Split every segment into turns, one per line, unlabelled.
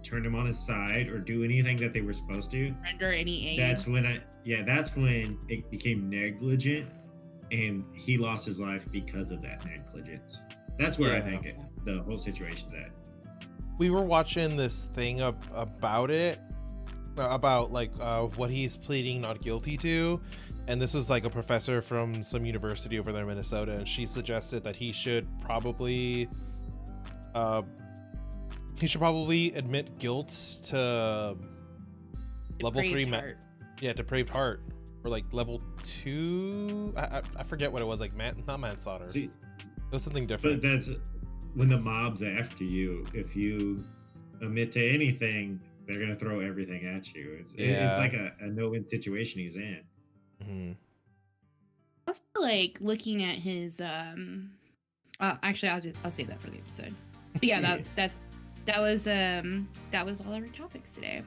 turn him on his side or do anything that they were supposed to,
Render any aid.
that's when it became negligent, and he lost his life because of that negligence. That's where I think the whole situation's at.
We were watching this thing about it, about like what he's pleading not guilty to, and this was like a professor from some university over there in Minnesota, and she suggested that he should probably admit guilt to level 3 depraved heart, or like level 2. I forget what it was, like not manslaughter.
See,
it was something different.
But that's when the mob's after you. If you admit to anything, they're gonna throw everything at you. It's like a no-win situation he's in.
Mm-hmm.
Also, like looking at his actually, I'll save that for the episode. But yeah, that was all our topics today.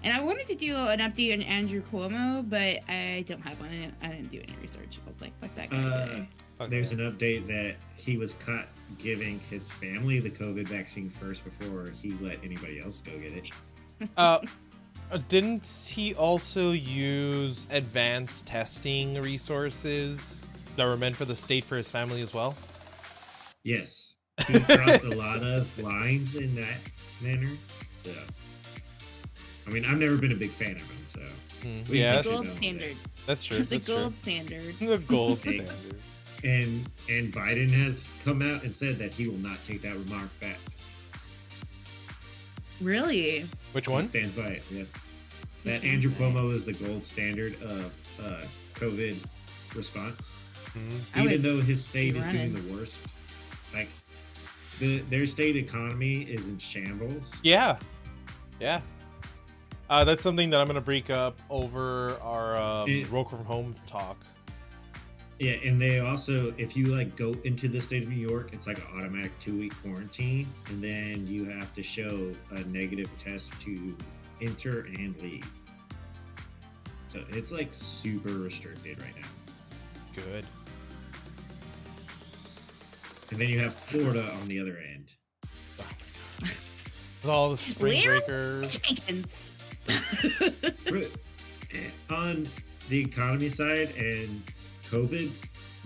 And I wanted to do an update on Andrew Cuomo, but I don't have one. I didn't do any research. I was like, fuck that guy today.
There's an update that he was caught giving his family the COVID vaccine first before he let anybody else go get it.
Didn't he also use advanced testing resources that were meant for the state for his family as well?
Yes. He crossed a lot of lines in that manner. So, I mean, I've never been a big fan of him, so.
Yeah,
the gold standard.
That's true.
The gold standard.
The gold standard.
And Biden has come out and said that he will not take that remark back.
Really?
Which one?
He stands by it. Yeah. That Andrew Cuomo is the gold standard of COVID response. Even though his state is doing the worst. Like, their state economy is in shambles.
Yeah. That's something that I'm going to break up over our work from home talk.
Yeah, and they also, if you like go into the state of New York, it's like an automatic 2-week quarantine, and then you have to show a negative test to enter and leave. So it's like super restricted right now.
Good.
And then you have Florida on the other end.
With all the spring breakers.
On the economy side and COVID,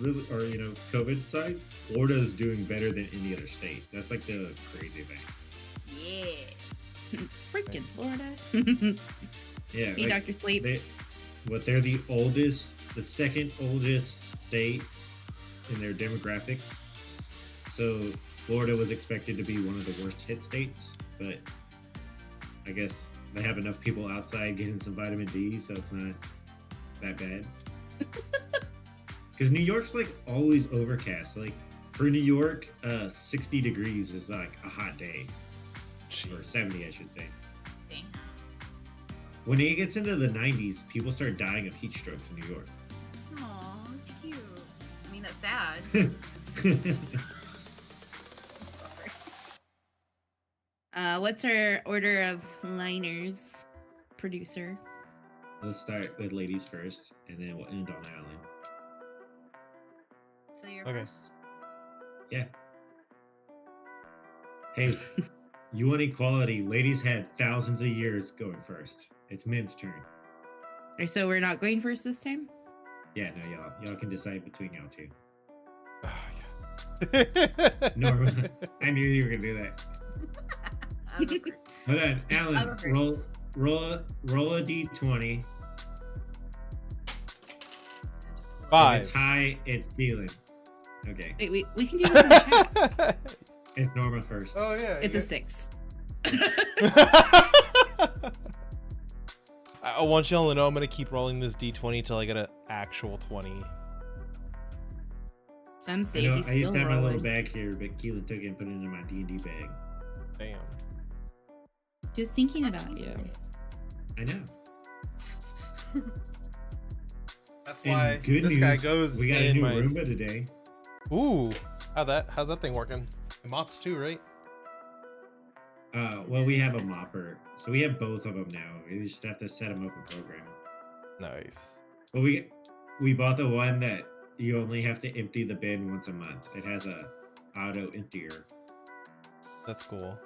COVID side, Florida is doing better than any other state. That's like the crazy thing.
Yeah. Freaking Florida.
Yeah.
Hey,
like,
Dr. Sleep.
They're the second oldest state in their demographics. So Florida was expected to be one of the worst hit states, but I guess they have enough people outside getting some vitamin D, so it's not that bad. Because New York's like always overcast. Like for New York, 60 degrees is like a hot day. Jeez. Or 70, I should say.
Damn.
When it gets into the 90s, people start dying of heat strokes in New York.
Aw, cute. I mean, that's sad.
What's our order of liners, producer?
Let's start with ladies first, and then we'll end on Alan.
So you're
Okay.
first?
Yeah. Hey, you want equality? Ladies had thousands of years going first. It's men's turn.
Or so we're not going first this time?
Yeah, no, y'all can decide between y'all two.
Yeah.
Norma, I knew you were gonna do that.
I'll go first.
Hold on,
I'll
Alan,
go
roll a d20.
5.
If it's high, it's healing. Okay.
Wait, we can do this in the chat.
It's Norma first.
Oh yeah.
It's a 6.
I want y'all to know I'm gonna keep rolling this d20 till I get an actual 20.
Some say
I
he's
used
still
to have my
rolling.
little bag here, but Keelan took it and put it in my D&D bag.
Damn.
Just thinking about you.
I know.
That's
And
why
good
this
news,
guy goes
we got a
in
new
my.
Roomba today.
Ooh, how's that thing working? It mops too, right?
Well, we have a mopper, so we have both of them now. We just have to set them up and program.
Nice.
But we bought the one that you only have to empty the bin once a month. It has a auto emptier.
That's cool.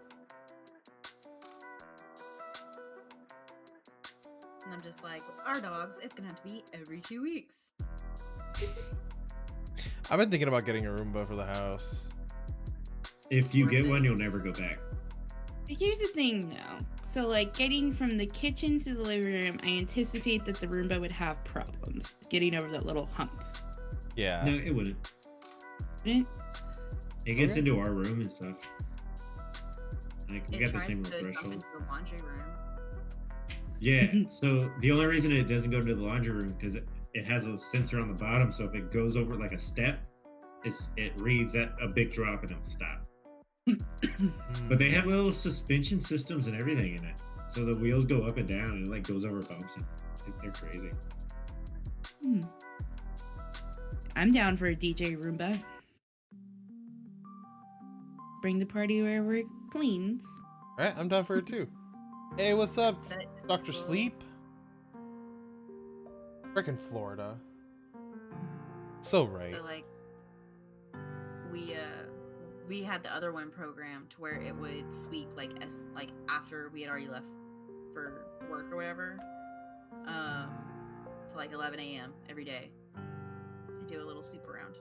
and I'm just like, our dogs, it's gonna have to be every 2 weeks.
I've been thinking about getting a Roomba for the house.
If you
Worth
get
it.
one, you'll never go back.
But here's the thing, though. So, like, getting from the kitchen to the living room, I anticipate that the Roomba would have problems getting over that little hump.
Yeah.
No, it wouldn't.
Wouldn't
It gets
Okay.
into our room and stuff. Like, we
It
got the
tries
same
to
little
jump
threshold.
into the laundry room.
Yeah. So the only reason it doesn't go to the laundry room because it has a sensor on the bottom. So if it goes over like a step, it reads that a big drop and it'll stop. But they have little suspension systems and everything in it. So the wheels go up and down and it like goes over bumps. And they're crazy.
I'm down for a DJ Roomba. Bring the party wherever it cleans.
All right, I'm down for it too. Hey, what's up,
Set it to
Dr.
the-
Sleep? Frickin' Florida. So right.
So like, we had the other one programmed where it would sweep like after we had already left for work or whatever, to like 11 a.m. every day. I do a little sweep around.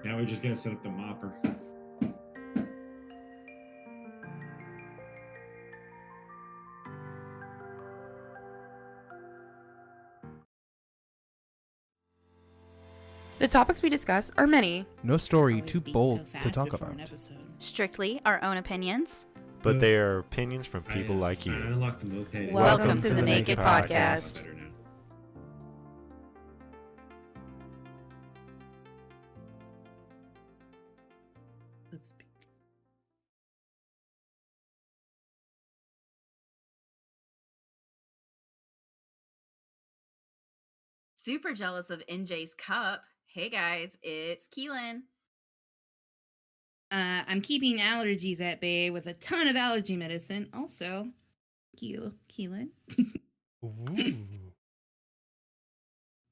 Now we just gotta set up the mopper.
The topics we discuss are many,
No story
Always
too
speak
bold
so
to
fast
talk
before
about.
an episode.
strictly our own opinions.
But they are opinions from people like
I
you.
unlocked the moped.
Welcome to the Naked Podcast.
Better now.
Let's speak.
Super jealous of NJ's cup. Hey guys, it's Keelan.
I'm keeping allergies at bay with a ton of allergy medicine. Also, Keelan.
Ooh.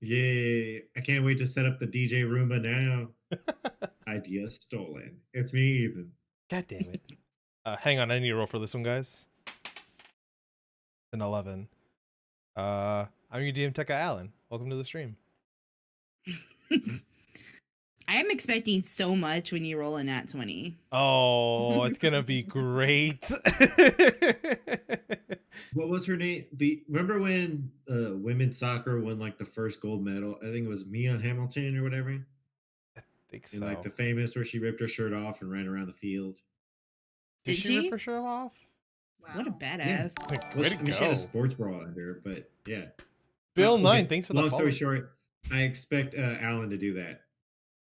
Yay! I can't wait to set up the DJ Roomba now. Idea stolen. It's me, Ethan.
God damn it. Hang on, I need to roll for this one, guys. An 11. I'm your DM Tekka Allen. Welcome to the stream.
I am expecting so much when you roll a nat 20.
Oh, it's gonna be great.
What was her name? Remember when women's soccer won like the first gold medal? I think it was Mia Hamilton or whatever.
I think
And
so.
like the famous where she ripped her shirt off and ran around the field.
Did
Did
she
she?
rip her shirt off?
Wow.
What a badass.
Like,
Well,
way
she,
to
I mean, she had a
go.
sports bra under, but yeah.
Bill
Okay,
9, thanks for the
long
follow.
story short, I expect Alan to do that.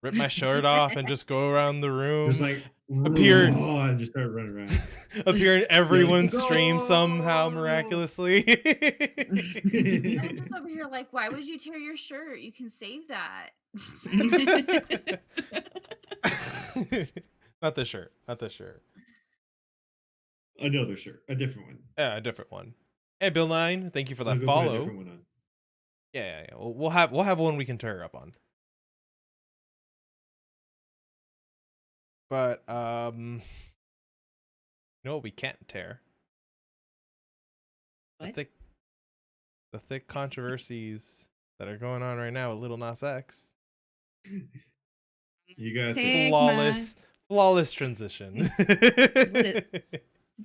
Rip my shirt off and just go around the room.
Just like
appear-
and just start running around.
appear in everyone's
Go!
stream somehow miraculously.
I'm just over here like, why would you tear your shirt? You can save that.
Not the shirt. Not the shirt.
Another shirt, a different one.
Yeah, a different one. Hey, Bill 9, thank you for
So
that
go put a
follow.
different one on.
Yeah. We'll have one we can tear up on. But you know what we can't tear?
What?
The thick controversies that are going on right now with Lil Nas X.
You got
Take
Flawless transition.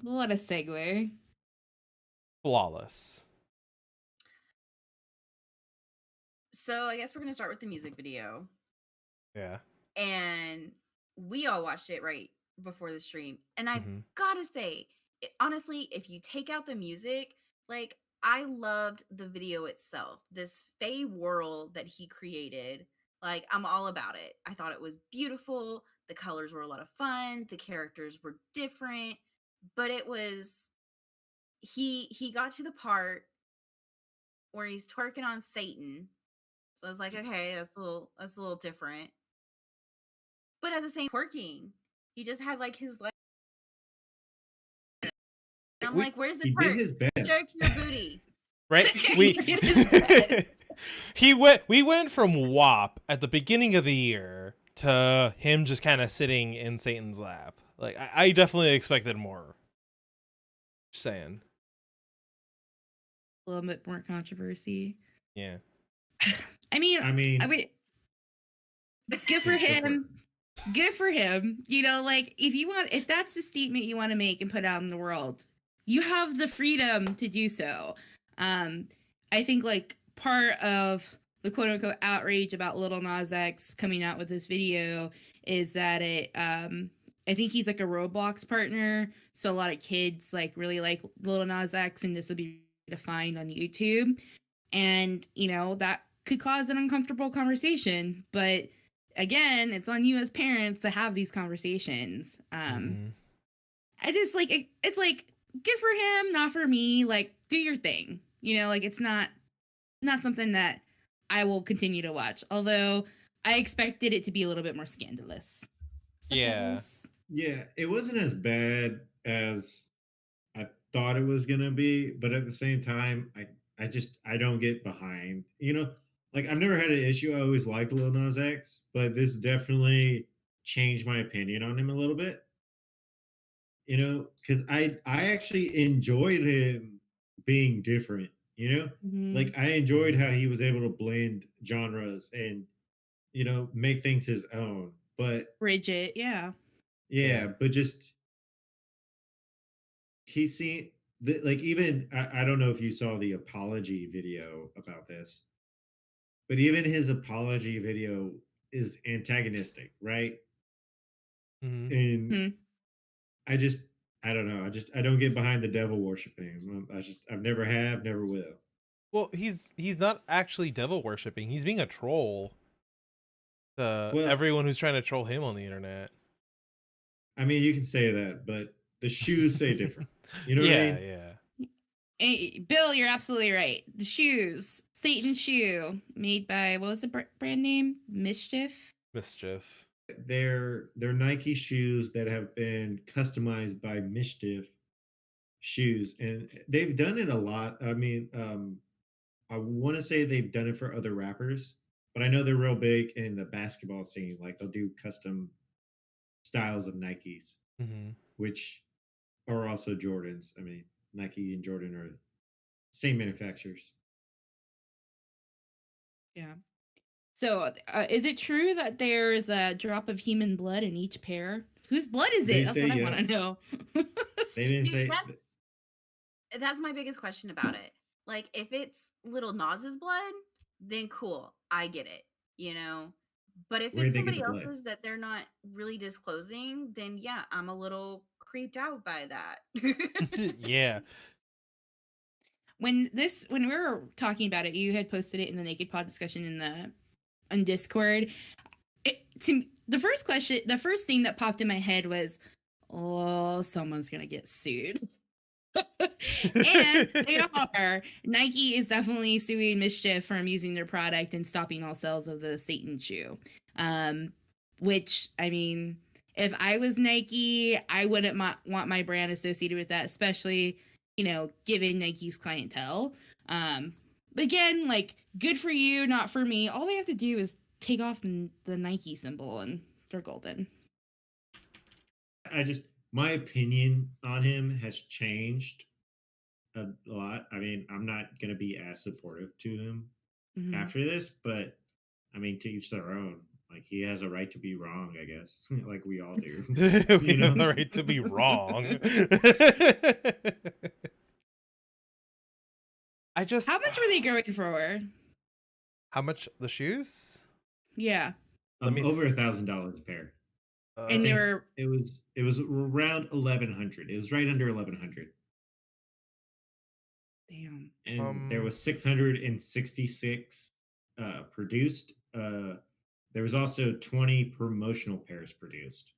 What a segue.
Flawless.
So I guess we're gonna start with the music video.
Yeah.
And we all watched it right before the stream. And I
Mhm.
gotta say, honestly, if you take out the music, like I loved the video itself. This Fey world that he created, like I'm all about it. I thought it was beautiful. The colors were a lot of fun. The characters were different, but it was he got to the part where he's twerking on Satan. So I was like, okay, that's a little different. But at the same twerking, he just had like his like. I'm
We-
like, where's the
He did
twerk?
his best.
Jerk your booty.
Right?
He did his best.
We went from WAP at the beginning of the year to him just kind of sitting in Satan's lap. Like I definitely expected more. Just saying.
a little bit more controversy.
Yeah.
I mean,
I
good for
Go for it.
him. Good for him. You know, like if that's the statement you want to make and put out in the world, you have the freedom to do so. I think like part of the quote unquote outrage about Lil Nas X coming out with this video is that I think he's like a Roblox partner, so a lot of kids like really like Lil Nas X, and this will be defined on YouTube, and you know that could cause an uncomfortable conversation, but again, it's on you as parents to have these conversations. I just like it's like good for him, not for me. Like, do your thing. You know, like it's not something that I will continue to watch. Although I expected it to be a little bit more scandalous.
Yeah.
Yeah, it wasn't as bad as I thought it was gonna be, but at the same time, I don't get behind. You know, like I've never had an issue. I always liked Lil Nas X, but this definitely changed my opinion on him a little bit. You know, because I actually enjoyed him being different. You know, like I enjoyed how he was able to blend genres and make things his own. But
Bridget, yeah.
yeah, but just he see like even I don't know if you saw the apology video about this, but even his apology video is antagonistic, right?
Mm-hmm.
And I just I don't know. I don't get behind the devil worshiping. I've never will.
Well, he's not actually devil worshipping. He's being a troll to
Well,
everyone who's trying to troll him on the internet.
I mean, you can say that, but the shoes say different. You know what I mean?
Yeah.
Hey, Bill, you're absolutely right. The shoes, Satan's shoe, made by what was the brand name? Mischief.
They're Nike shoes that have been customized by Mischief shoes, and they've done it a lot. I mean, I want to say they've done it for other rappers, but I know they're real big in the basketball scene. Like they'll do custom styles of Nikes, which are also Jordans. I mean, Nike and Jordan are same manufacturers.
Yeah. So, is it true that there's a drop of human blood in each pair? Whose blood is
They
it? That's
say
what I want to
yes.
know.
They didn't
Dude,
say.
that's my biggest question about it. Like, if it's Little Nas's blood, then cool, I get it, you know. But if
Where'd
it's
they get
somebody
the blood?
else's that they're not really disclosing, then yeah, I'm a little creeped out by that.
Yeah.
When we were talking about it, you had posted it in the NAKE'd Pod discussion on Discord. The first thing that popped in my head was, oh, someone's gonna get sued. And they are. Nike is definitely suing Mischief from using their product and stopping all sales of the Satan shoe. Which, I mean, if I was Nike, I wouldn't want my brand associated with that, especially, given Nike's clientele. But again, like, good for you, not for me. All they have to do is take off the Nike symbol and they're golden.
My opinion on him has changed a lot. I mean, I'm not going to be as supportive to him after this, but I mean, to each their own. Like, he has a right to be wrong, I guess, like we all do.
We have the right to be wrong.
How much were they going for?
How much the shoes?
Yeah.
Over $1,000 a pair.
And they were.
It was around 1,100. It was right under 1,100.
Damn.
And there was 666 produced. There was also 20 promotional pairs produced.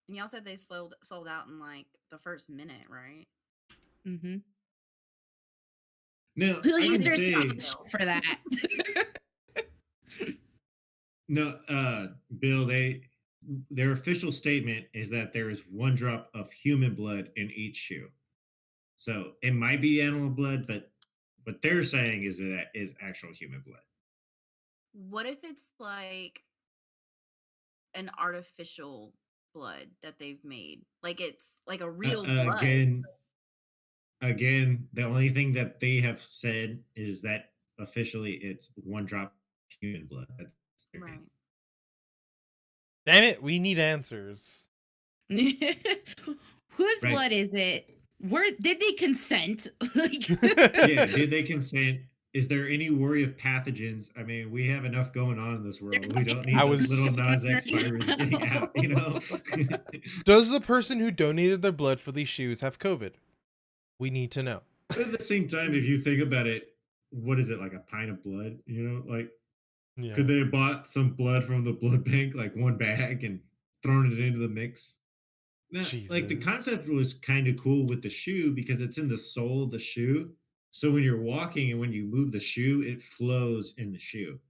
And y'all said they sold out in like the first minute, right?
Mm-hmm.
No,
who used their stock for that?
No, Bill, their official statement is that there is one drop of human blood in each shoe. So it might be animal blood, but what they're saying is that is actual human blood.
What if it's like an artificial blood that they've made? Like it's like a real blood.
again, the only thing that they have said is that officially it's 1 drop of human blood. That's their
Right.
thing.
Damn it, we need answers.
Whose
Right.
blood is it? Where did they consent? Like,
Yeah, did they consent? Is there any worry of pathogens? I mean, we have enough going on in this world.
There's
We don't
like
need
I
the
was-
little Nas X
Right
virus
now.
getting out, you know?
Does the person who donated their blood for these shoes have COVID? We need to know.
But at the same time, if you think about it, what is it, like a pint of blood? You know, like,
Yeah.
could they have bought some blood from the blood bank, like 1 bag, and thrown it into the mix? Now, like, the
Jesus.
concept was kind of cool with the shoe because it's in the sole of the shoe. So when you're walking and when you move the shoe, it flows in the shoe.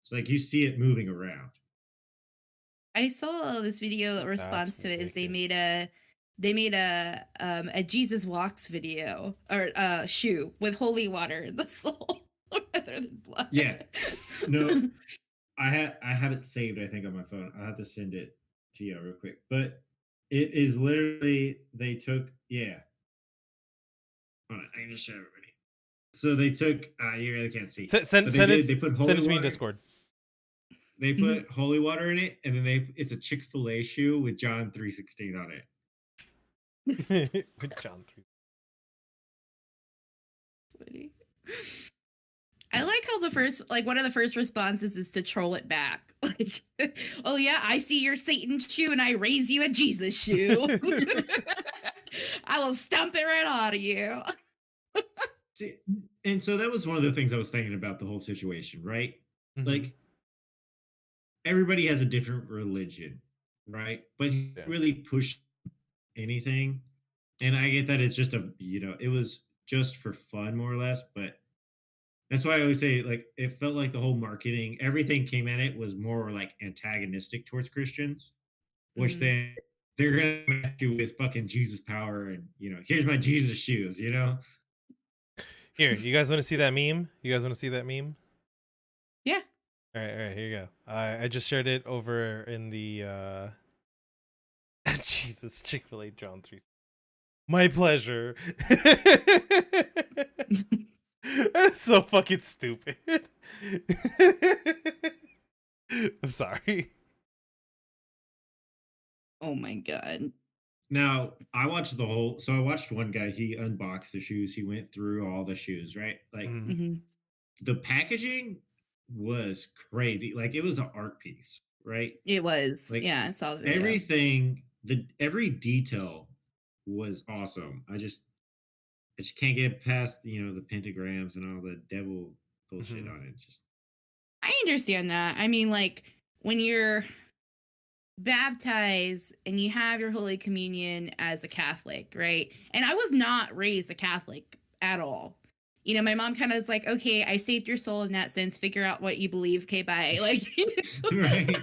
It's like you see it moving around.
I saw this video response to it is they made a Jesus walks video or shoe with holy water in the sole rather than blood.
Yeah. No, I have it saved, I think, on my phone. I'll have to send it to you real quick. But it is literally they took Hold on, I can just show everybody. So they took you really can't see.
Send
But they put holy
send it to me in
water.
Discord.
They put holy water in it, and then it's a Chick-fil-A shoe with John 3:16 on it.
With John 3.
Funny. I like how one of the first responses is to troll it back. Like, oh yeah, I see your Satan shoe and I raise you a Jesus shoe. I will stomp it right out of you.
See, and so that was one of the things I was thinking about the whole situation, right?
Mhm.
Like, everybody has a different religion, right? But he
Yeah.
really pushed anything. And I get that it's just it was just for fun, more or less. But that's why I always say, like, it felt like the whole marketing, everything came at it was more like antagonistic towards Christians, which
Mhm.
then they're going to match you with fucking Jesus power and, here's my Jesus shoes,
Here, you guys want to see that meme? You guys want to see that meme?
Yeah.
All right, here you go. I just shared it over in the Jesus, Chick-fil-A John 3. My pleasure. That's so fucking stupid. I'm sorry.
Oh my god.
Now, I watched one guy, he unboxed the shoes, he went through all the shoes, right? Like,
Mhm.
hmm
the packaging was crazy. Like, it was an art piece, right?
It was.
Like,
Yeah, I saw the video.
everything, every detail was awesome. I just can't get past, the pentagrams and all the devil bullshit
Mhm.
on it. Just
I understand that. I mean, like, when you're baptized and you have your Holy Communion as a Catholic, right? And I was not raised a Catholic at all. My mom kind of is like, okay, I saved your soul in that sense. Figure out what you believe. Okay, bye. Like,
right.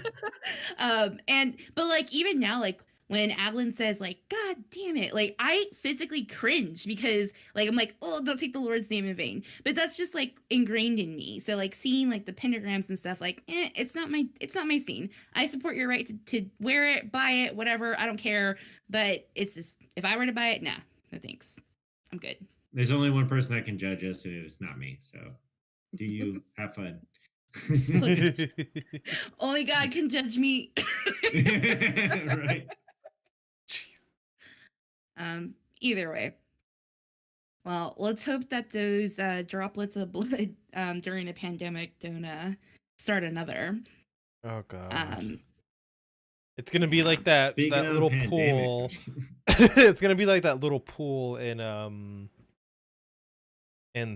but like, even now, like, when Adeline says, like, God damn it, like, I physically cringe because, like, I'm like, oh, don't take the Lord's name in vain. But that's just like ingrained in me. So like seeing like the pentagrams and stuff, like, it's not my scene. I support your right to wear it, buy it, whatever. I don't care. But it's just, if I were to buy it, nah, no thanks. I'm good.
There's only one person that can judge us, and it's not me. So, do you have fun?
Only God can judge me.
Right.
Either way. Well, let's hope that those droplets of blood during a pandemic don't start another.
Oh god. It's gonna be
yeah.
like that
Speaking of
little
pandemic.
pool. It's gonna be like that little pool in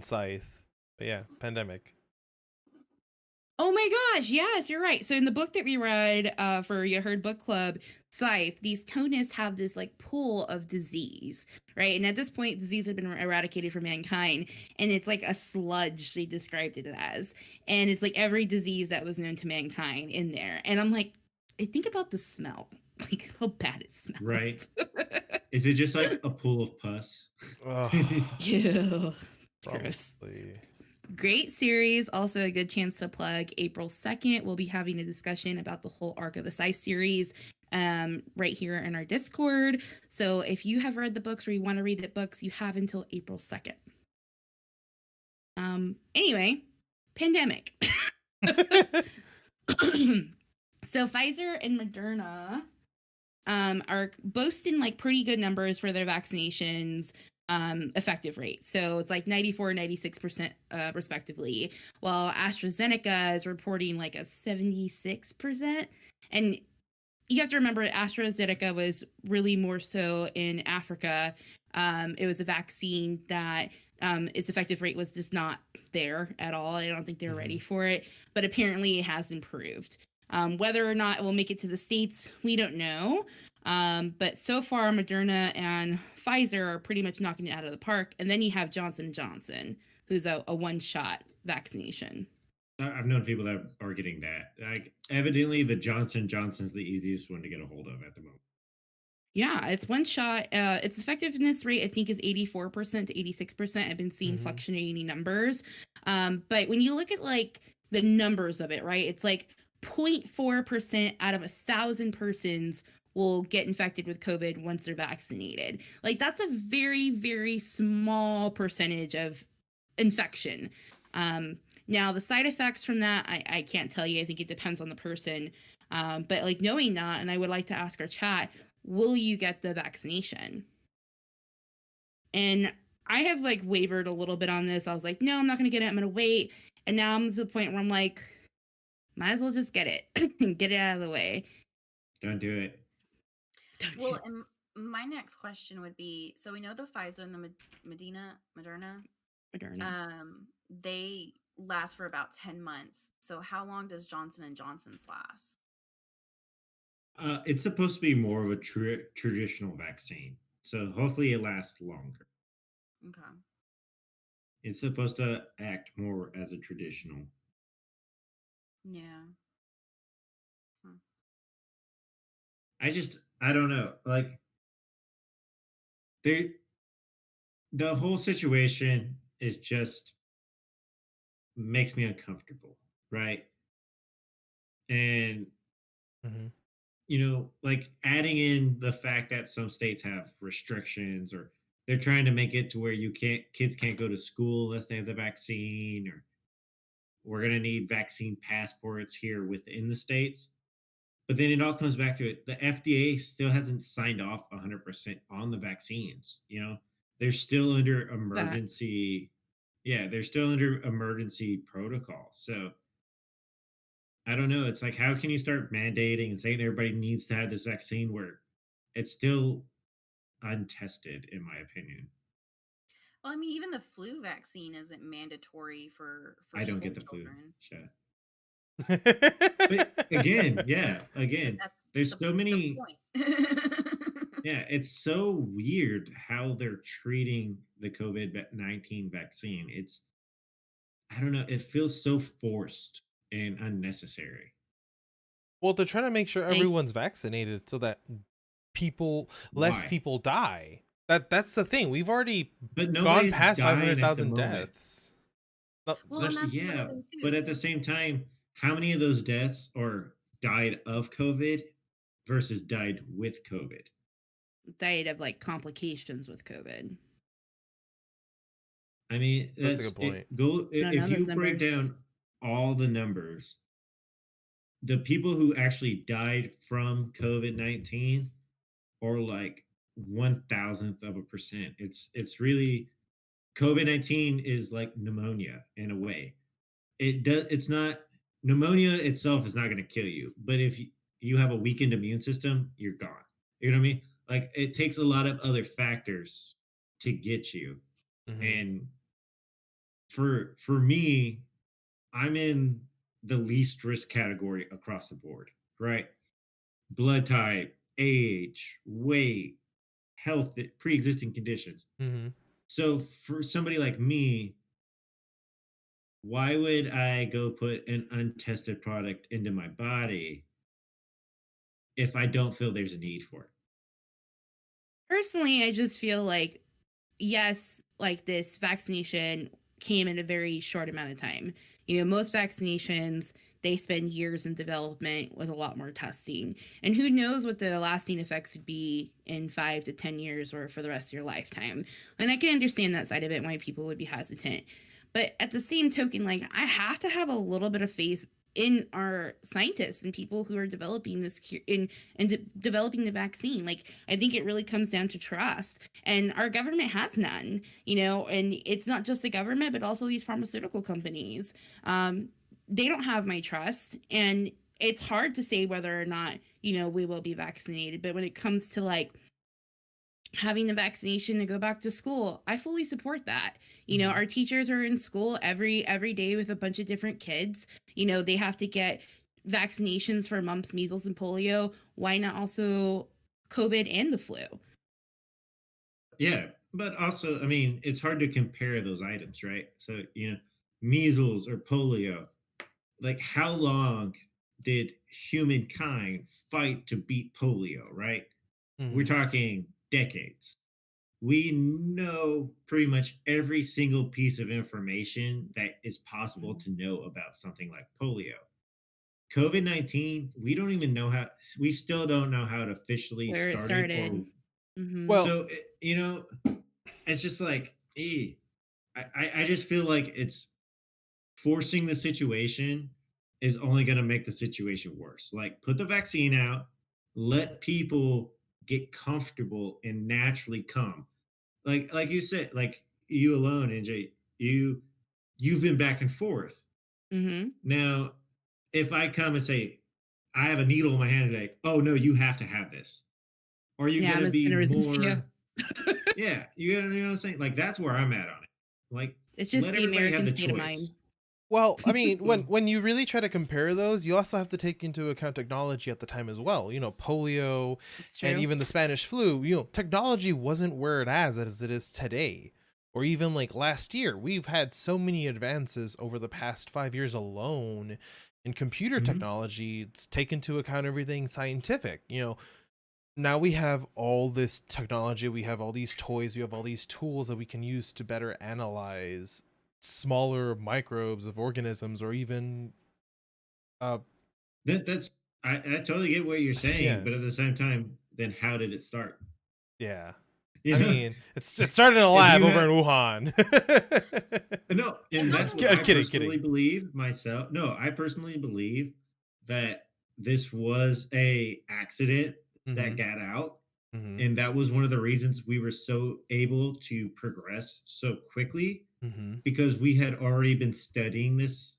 Scythe. But yeah, pandemic.
Oh my gosh, yes, you're right. So in the book that we read for You Heard Book Club, Scythe, these Tonists have this like pool of disease, right? And at this point, disease had been eradicated from mankind, and it's like a sludge, they described it as. And it's like every disease that was known to mankind in there. And I'm like, I think about the smell, like how bad it smells.
Right. Is it just like a pool of pus?
Ugh,
Ew. It's gross.
probably.
Great series. Also a good chance to plug April 2nd. We'll be having a discussion about the whole arc of the Scythe series. right here in our Discord. So if you have read the books or you want to read the books, you have until April 2nd. Anyway, pandemic. So Pfizer and Moderna are boasting like pretty good numbers for their vaccinations effective rate. So it's like 94, 96% respectively, while AstraZeneca is reporting like a 76%. And you have to remember AstraZeneca was really more so in Africa. It was a vaccine that its effective rate was just not there at all. I don't think they're ready for it, but apparently it has improved. Whether or not it will make it to the States, we don't know. But so far, Moderna and Pfizer are pretty much knocking it out of the park. And then you have Johnson & Johnson, who's a one-shot vaccination.
I've known people that are getting that. Like, evidently, the Johnson & Johnson's the easiest one to get a hold of at the moment.
Yeah, it's one shot. Its effectiveness rate, I think, is 84% to 86%. I've been seeing fluctuating numbers. But when you look at, like, the numbers of it, right, it's like 0.4% out of 1,000 persons will get infected with COVID once they're vaccinated. Like, that's a very, very small percentage of infection. Now, the side effects from that, I can't tell you. I think it depends on the person. But, like, knowing that, and I would like to ask our chat, will you get the vaccination? And I have, like, wavered a little bit on this. I was like, no, I'm not going to get it. I'm going to wait. And now I'm to the point where I'm like, might as well just get it and get it out of the way.
Don't do it.
Well, and my next question would be, so we know the Pfizer and the Moderna, they last for about 10 months. So how long does Johnson & Johnson's last?
It's supposed to be more of a traditional vaccine. So hopefully it lasts longer.
Okay.
It's supposed to act more as a traditional.
Yeah.
I don't know. Like, the whole situation is just makes me uncomfortable, right? And you know, like, adding in the fact that some states have restrictions, or they're trying to make it to where kids can't go to school unless they have the vaccine, or we're going to need vaccine passports here within the states. But then it all comes back to it. The FDA still hasn't signed off 100% on the vaccines. You know, they're still under emergency. Yeah, they're still under emergency protocol. So I don't know. It's like, how can you start mandating and saying everybody needs to have this vaccine where it's still untested, in my opinion?
Well, I mean, even the flu vaccine isn't mandatory for
I don't get the
children.
flu shot. But again, there's so many. Yeah, it's so weird how they're treating the COVID-19 vaccine. I don't know, it feels so forced and unnecessary.
Well, they're trying to make sure everyone's vaccinated so that less people die. That's the thing. We've already gone past 500,000 deaths.
Well,
yeah, but at the same time, how many of those deaths are died of COVID versus died with COVID?
Died of, like, complications with COVID.
I mean,
that's a good point.
If you break down all the numbers, the people who actually died from COVID-19 are like 0.001%. It's really, COVID-19 is like pneumonia in a way. It's not, pneumonia itself is not going to kill you, but if you have a weakened immune system, you're gone. You know what I mean? Like, it takes a lot of other factors to get you. And for me, I'm in the least risk category across the board, right? Blood type, age, weight, health, pre-existing conditions. So for somebody like me, why would I go put an untested product into my body if I don't feel there's a need for it?
Personally, I just feel like, yes, like, this vaccination came in a very short amount of time. You know, most vaccinations they spend years in development with a lot more testing. And who knows what the lasting effects would be in 5 to 10 years or for the rest of your lifetime. And I can understand that side of it, why people would be hesitant. But at the same token, like, I have to have a little bit of faith in our scientists and people who are developing this developing the vaccine. Like, I think it really comes down to trust, and our government has none, and it's not just the government, but also these pharmaceutical companies. They don't have my trust, and it's hard to say whether or not, we will be vaccinated. But when it comes to like having the vaccination to go back to school, I fully support that. Our teachers are in school every day with a bunch of different kids. They have to get vaccinations for mumps, measles, and polio. Why not also COVID and the flu?
Yeah, but also, I mean, it's hard to compare those items, right? So, measles or polio, like, how long did humankind fight to beat polio, right? We're talking decades. We know pretty much every single piece of information that is possible to know about something like polio. COVID-19, we still don't know how it officially
Where it started.
Well,
so, it's just like, I just feel like it's forcing the situation is only going to make the situation worse. Like, put the vaccine out, let people get comfortable and naturally come. Like you said, like you alone, NJ, you've been back and forth. Now, if I come and say, I have a needle in my hand, like, oh no, you have to have this. Are you going to be more? Yeah, you know what I'm saying? Like, that's where I'm at on it. Like,
it's just the American state of mind.
Well, I mean, when you really try to compare those, you also have to take into account technology at the time as well. Polio and even the Spanish flu, technology wasn't where it is today. Or even like last year, we've had so many advances over the past 5 years alone in computer technology. It's taken into account everything scientific. Now we have all this technology, we have all these toys, we have all these tools that we can use to better analyze smaller microbes of organisms, or even
that's I totally get what you're saying, but at the same time, then how did it start?
I mean, it started in a lab over in
Wuhan. No, and that's what I personally believe myself. No, I personally believe that this was a accident that got out, and that was one of the reasons we were so able to progress so quickly, because we had already been studying this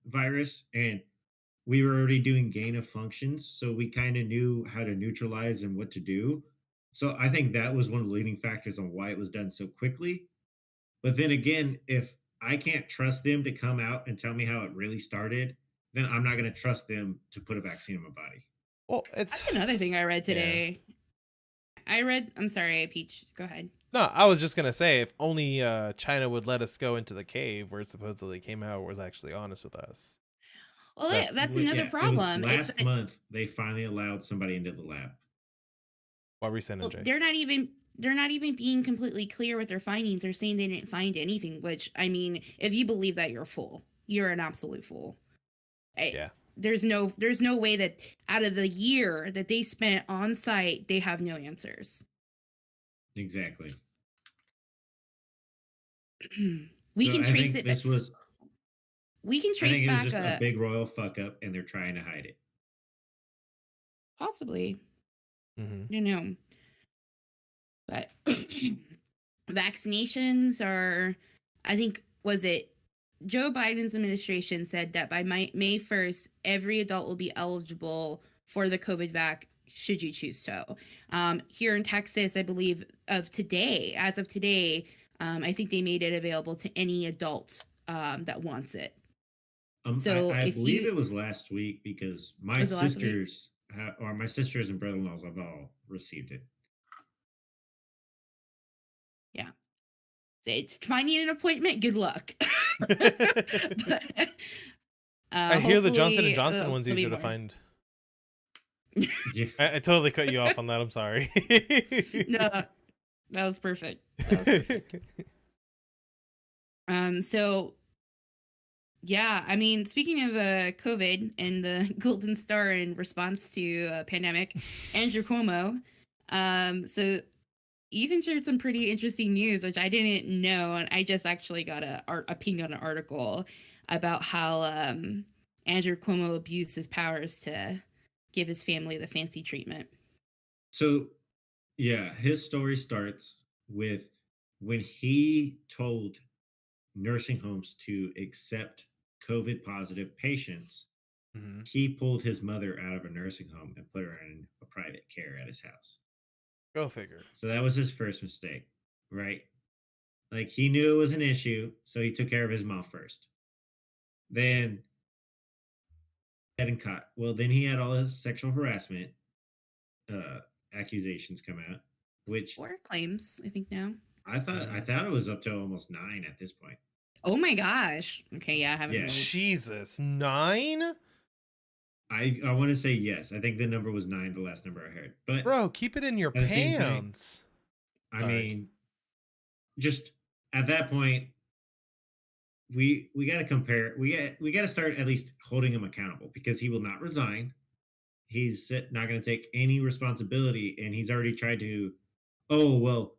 virus and we were already doing gain of functions, so we kind of knew how to neutralize and what to do. So I think that was one of the leading factors on why it was done so quickly. But then again, if I can't trust them to come out and tell me how it really started, then I'm not going to trust them to put a vaccine in my body.
Well,
that's another thing I read today. I'm sorry, Peach, go ahead.
No, I was just going to say, if only China would let us go into the cave where it supposedly came out, was actually honest with us.
Well, that's another problem.
Last month, they finally allowed somebody into the lab.
What were you saying, NJ?
They're not even being completely clear with their findings. They're saying they didn't find anything, which, I mean, if you believe that, you're a fool. You're an absolute fool. There's no way that out of the year that they spent on site, they have no answers.
Exactly.
We can trace it.
We can trace back a big royal fuck up, and they're trying to hide it.
Possibly. But vaccinations are, I think, was it Joe Biden's administration said that by May 1st, every adult will be eligible for the COVID vac, should you choose so. Here in Texas, I believe as of today, I think they made it available to any adult that wants it.
So I believe it was last week, because my sisters and brother-in-laws have all received it.
Yeah. So it's finding an appointment. Good luck.
I hear the Johnson & Johnson one's easier to find. I totally cut you off on that. I'm sorry.
No, that was perfect. So Yeah, I mean, speaking of COVID and the Golden Star in response to a pandemic, Andrew Cuomo. So Ethan shared some pretty interesting news, which I didn't know, and I just actually got a ping on an article about how Andrew Cuomo abused his powers to give his family the fancy treatment.
So, yeah, his story starts with when he told nursing homes to accept COVID positive patients.
Mm-hmm.
He pulled his mother out of a nursing home and put her in a private care at his house.
Go figure.
So that was his first mistake, right? Like he knew it was an issue, so he took care of his mom first. Then getting caught. Well, then he had all his sexual harassment uh, accusations come out, which
Or claims, I think now.
I thought it was up to almost 9 at this point.
Oh my gosh. Okay, yeah, I haven't
Yeah.
really.
Jesus, 9?
I want to say yes. I think the number was 9, the last number I heard. But
Bro, keep it in your
At the same time,
pants.
I
Sorry.
mean, just at that point, we got to compare. We got to start at least holding him accountable because he will not resign. He's not going to take any responsibility, and he's already tried to. Oh well,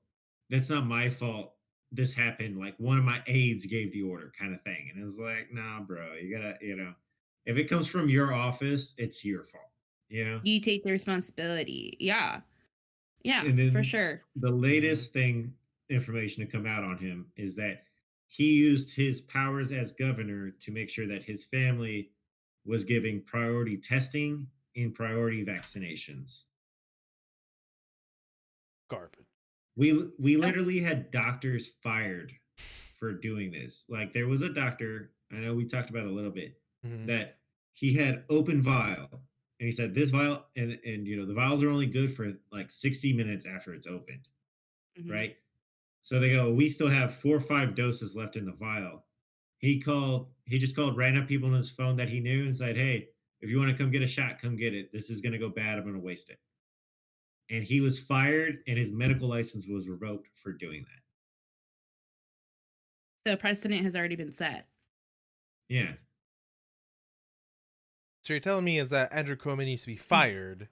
that's not my fault. This happened. Like one of my aides gave the order, kind of thing. And it's like, nah, bro, you gotta, if it comes from your office, it's your fault.
You take the responsibility. Yeah. Yeah,
And then
for sure.
The latest information to come out on him is that he used his powers as governor to make sure that his family was giving priority testing and priority vaccinations.
Garbage.
We literally had doctors fired for doing this. Like there was a doctor, I know we talked about it a little bit, that he had open vial and he said this vial and the vials are only good for like 60 minutes after it's opened. Right? So they go, we still have 4 or 5 doses left in the vial. He just called random people on his phone that he knew and said, hey, if you want to come get a shot, come get it. This is going to go bad. I'm going to waste it. And he was fired and his medical license was revoked for doing that.
So precedent has already been set.
Yeah.
So you're telling me is that Andrew Cuomo needs to be fired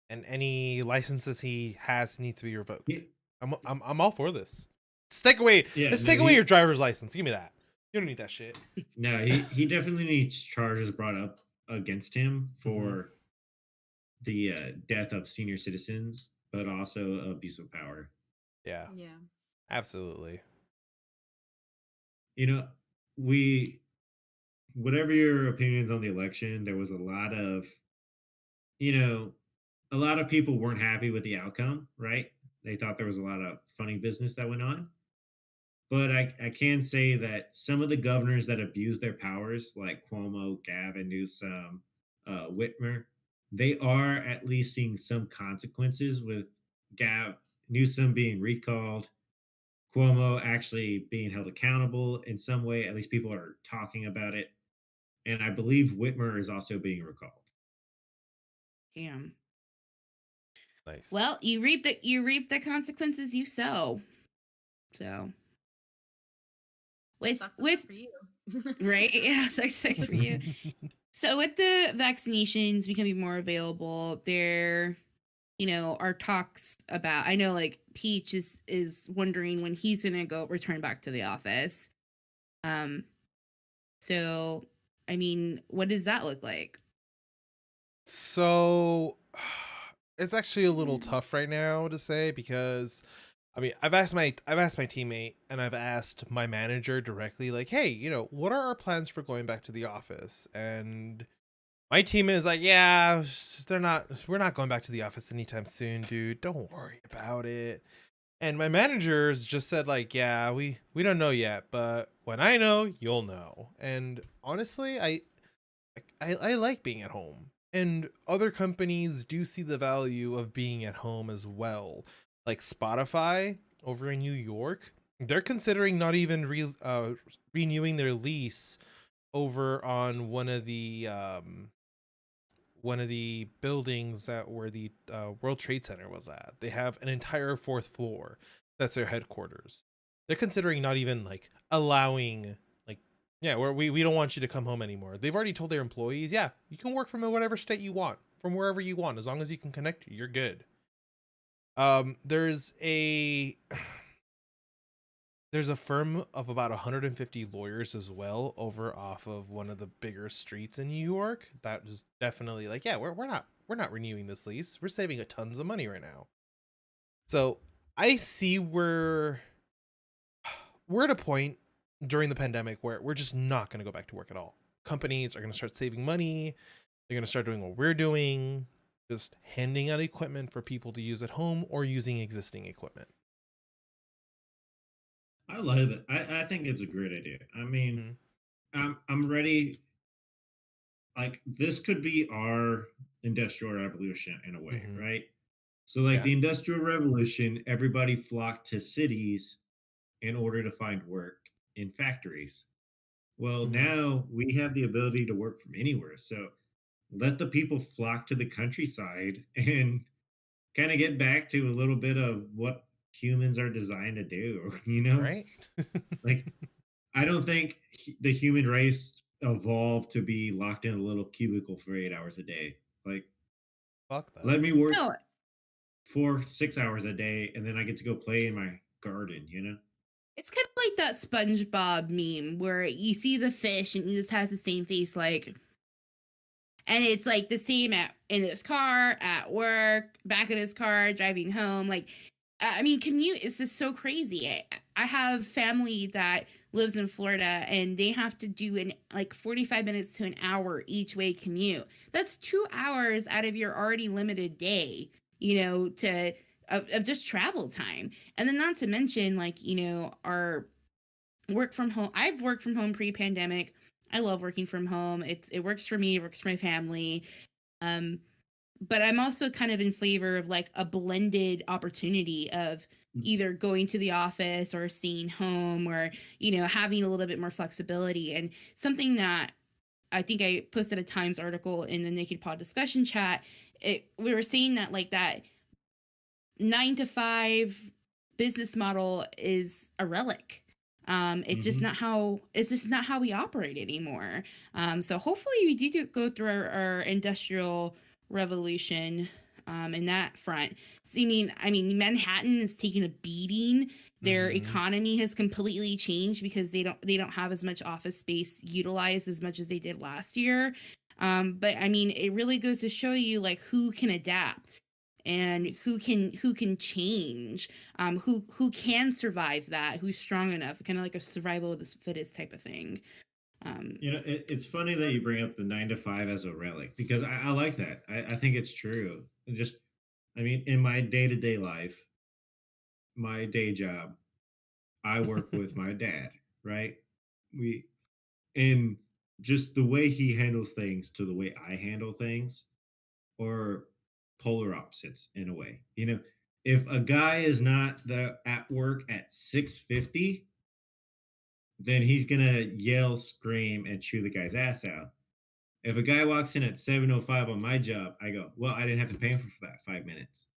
and any licenses he has needs to be revoked.
Yeah.
I'm all for this. Take away your driver's license. Give me that. You don't need that shit.
No, he definitely needs charges brought up against him for the death of senior citizens, but also abuse of power.
Yeah.
Yeah.
Absolutely.
Whatever your opinions on the election, there was a lot of people weren't happy with the outcome, right? They thought there was a lot of funny business that went on. But I can say that some of the governors that abused their powers, like Cuomo, Gavin Newsom, Whitmer, they are at least seeing some consequences with Newsom being recalled, Cuomo actually being held accountable in some way. At least people are talking about it. And I believe Whitmer is also being recalled.
Damn.
Nice.
Well, you reap the consequences you sow. So with
for you.
right, yeah, sucks for you. So with the vaccinations becoming more available, there, are talks about. I know, like Peach is wondering when he's gonna return back to the office. So, I mean, what does that look like?
So it's actually a little tough right now to say because I mean, I've asked my teammate and I've asked my manager directly, like, hey, what are our plans for going back to the office? And my team is like, yeah, we're not going back to the office anytime soon, dude. Don't worry about it. And my managers just said, like, yeah, we don't know yet, but when I know, you'll know. And honestly, I like being at home. And other companies do see the value of being at home as well. Like Spotify over in New York, they're considering not even renewing their lease over on one of the buildings where the World Trade Center was at. They have an entire 4th floor that's their headquarters. They're considering not even like allowing like Yeah, where we don't want you to come home anymore. They've already told their employees, yeah, you can work from whatever state you want, from wherever you want, as long as you can connect, you're good. There's a firm of about 150 lawyers as well over off of one of the bigger streets in New York that was definitely like, yeah, we're not renewing this lease. We're saving a tons of money right now. So I see we're at a point during the pandemic where we're just not going to go back to work at all. Companies are going to start saving money. They're going to start doing what we're doing, just handing out equipment for people to use at home or using existing equipment.
I love it. I think it's a great idea. I mean, I'm ready. Like, this could be our industrial revolution in a way, right? So, like,
Yeah.
the industrial revolution, everybody flocked to cities in order to find work in factories. Well, now we have the ability to work from anywhere. So let the people flock to the countryside and kind of get back to a little bit of what humans are designed to do, you know?
Right?
Like, I don't think the human race evolved to be locked in a little cubicle for 8 hours a day. Like,
Fuck that.
let me work
No,
6 hours a day, and then I get to go play in my garden, you know?
it's kind of like that SpongeBob meme where you see the fish and he just has the same face, like, and it's like the same in his car, at work, back in his car, driving home. Like, I mean, commute is just so crazy. I have family that lives in Florida and they have to do an like 45 minutes to an hour each way commute. That's 2 hours out of your already limited day, to of just travel time. And then not to mention, like, our work from home. I've worked from home pre-pandemic. I love working from home. It works for me, it works for my family. But I'm also kind of in favor of like a blended opportunity of either going to the office or staying home or, having a little bit more flexibility. And something that I think I posted a Times article in the Naked Pod discussion chat. We were saying that like that 9 to 5 business model is a relic. It's just not how we operate anymore. So hopefully we do go through our industrial revolution in that front. So, I mean, Manhattan is taking a beating. Their economy has completely changed because they don't have as much office space utilized as much as they did last year. But I mean, it really goes to show you like who can adapt and who can change, who can survive that, who's strong enough, kind of like a survival of the fittest type of thing.
It's funny that you bring up the 9 to 5 as a relic because I like that. I think it's true. I mean, in my day-to-day life, my day job, I work with my dad, right? And just the way he handles things to the way I handle things are polar opposites in a way. If a guy is not at work at 6:50, then he's gonna yell, scream, and chew the guy's ass out. If a guy walks in at 7:05 on my job, I go, well, I didn't have to pay him for that 5 minutes.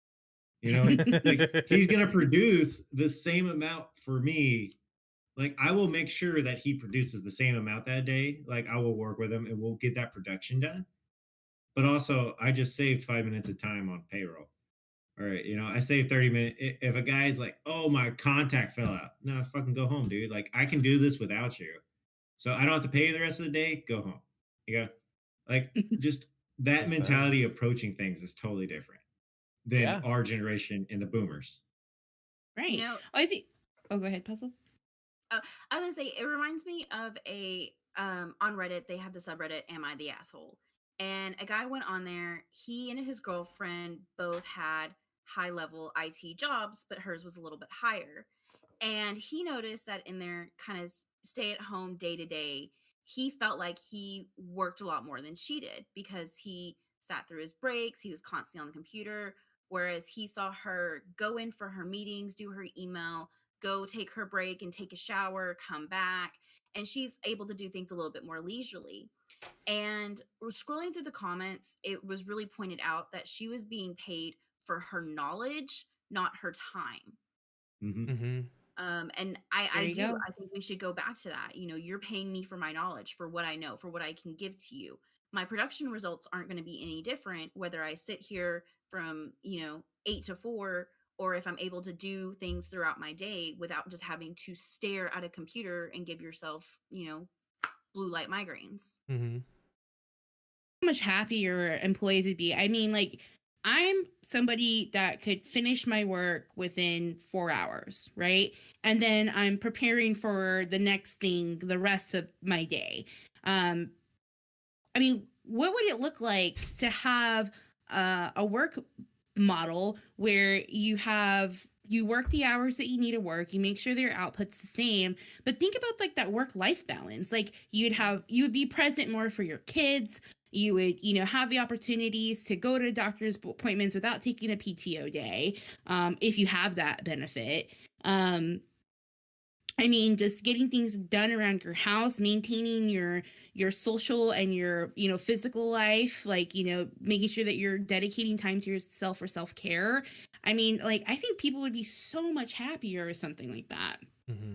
Like he's gonna produce the same amount for me. Like I will make sure that he produces the same amount that day. Like I will work with him and we'll get that production done. But also, I just saved 5 minutes of time on payroll. All right, I saved 30 minutes. If a guy's like, oh, my contact fell out, no, fucking go home, dude. Like, I can do this without you. So I don't have to pay you the rest of the day. Go home. Like, just that
Makes
mentality
sense.
approaching things is totally different than our generation and the boomers.
Right. I think. Oh, go ahead, Puzzle.
I was gonna say it reminds me of on Reddit they have the subreddit "Am I the Asshole?" and a guy went on there. He and his girlfriend both had high level IT jobs, but hers was a little bit higher. And he noticed that in their kind of stay at home day to day, he felt like he worked a lot more than she did because he sat through his breaks. He was constantly on the computer. Whereas he saw her go in for her meetings, do her email, go take her break and take a shower, come back. And she's able to do things a little bit more leisurely. And scrolling through the comments, it was really pointed out that she was being paid for her knowledge, not her time. And
There
I
you
do.
go.
I think we should go back to that. You're paying me for my knowledge, for what I know, for what I can give to you. My production results aren't going to be any different whether I sit here from 8 to 4, or if I'm able to do things throughout my day without just having to stare at a computer and give yourself blue light migraines.
Mm-hmm.
How much happier employees would be. I mean, like, I'm somebody that could finish my work within 4 hours, right? And then I'm preparing for the next thing the rest of my day. I mean, what would it look like to have a work model where you work the hours that you need to work, you make sure that your output's the same, but think about like that work-life balance. Like you would be present more for your kids. You would, have the opportunities to go to doctor's appointments without taking a PTO day, if you have that benefit. I mean, just getting things done around your house, maintaining your social and your, physical life, like, making sure that you're dedicating time to yourself for self-care. I mean, like, I think people would be so much happier or something like that.
Mm-hmm.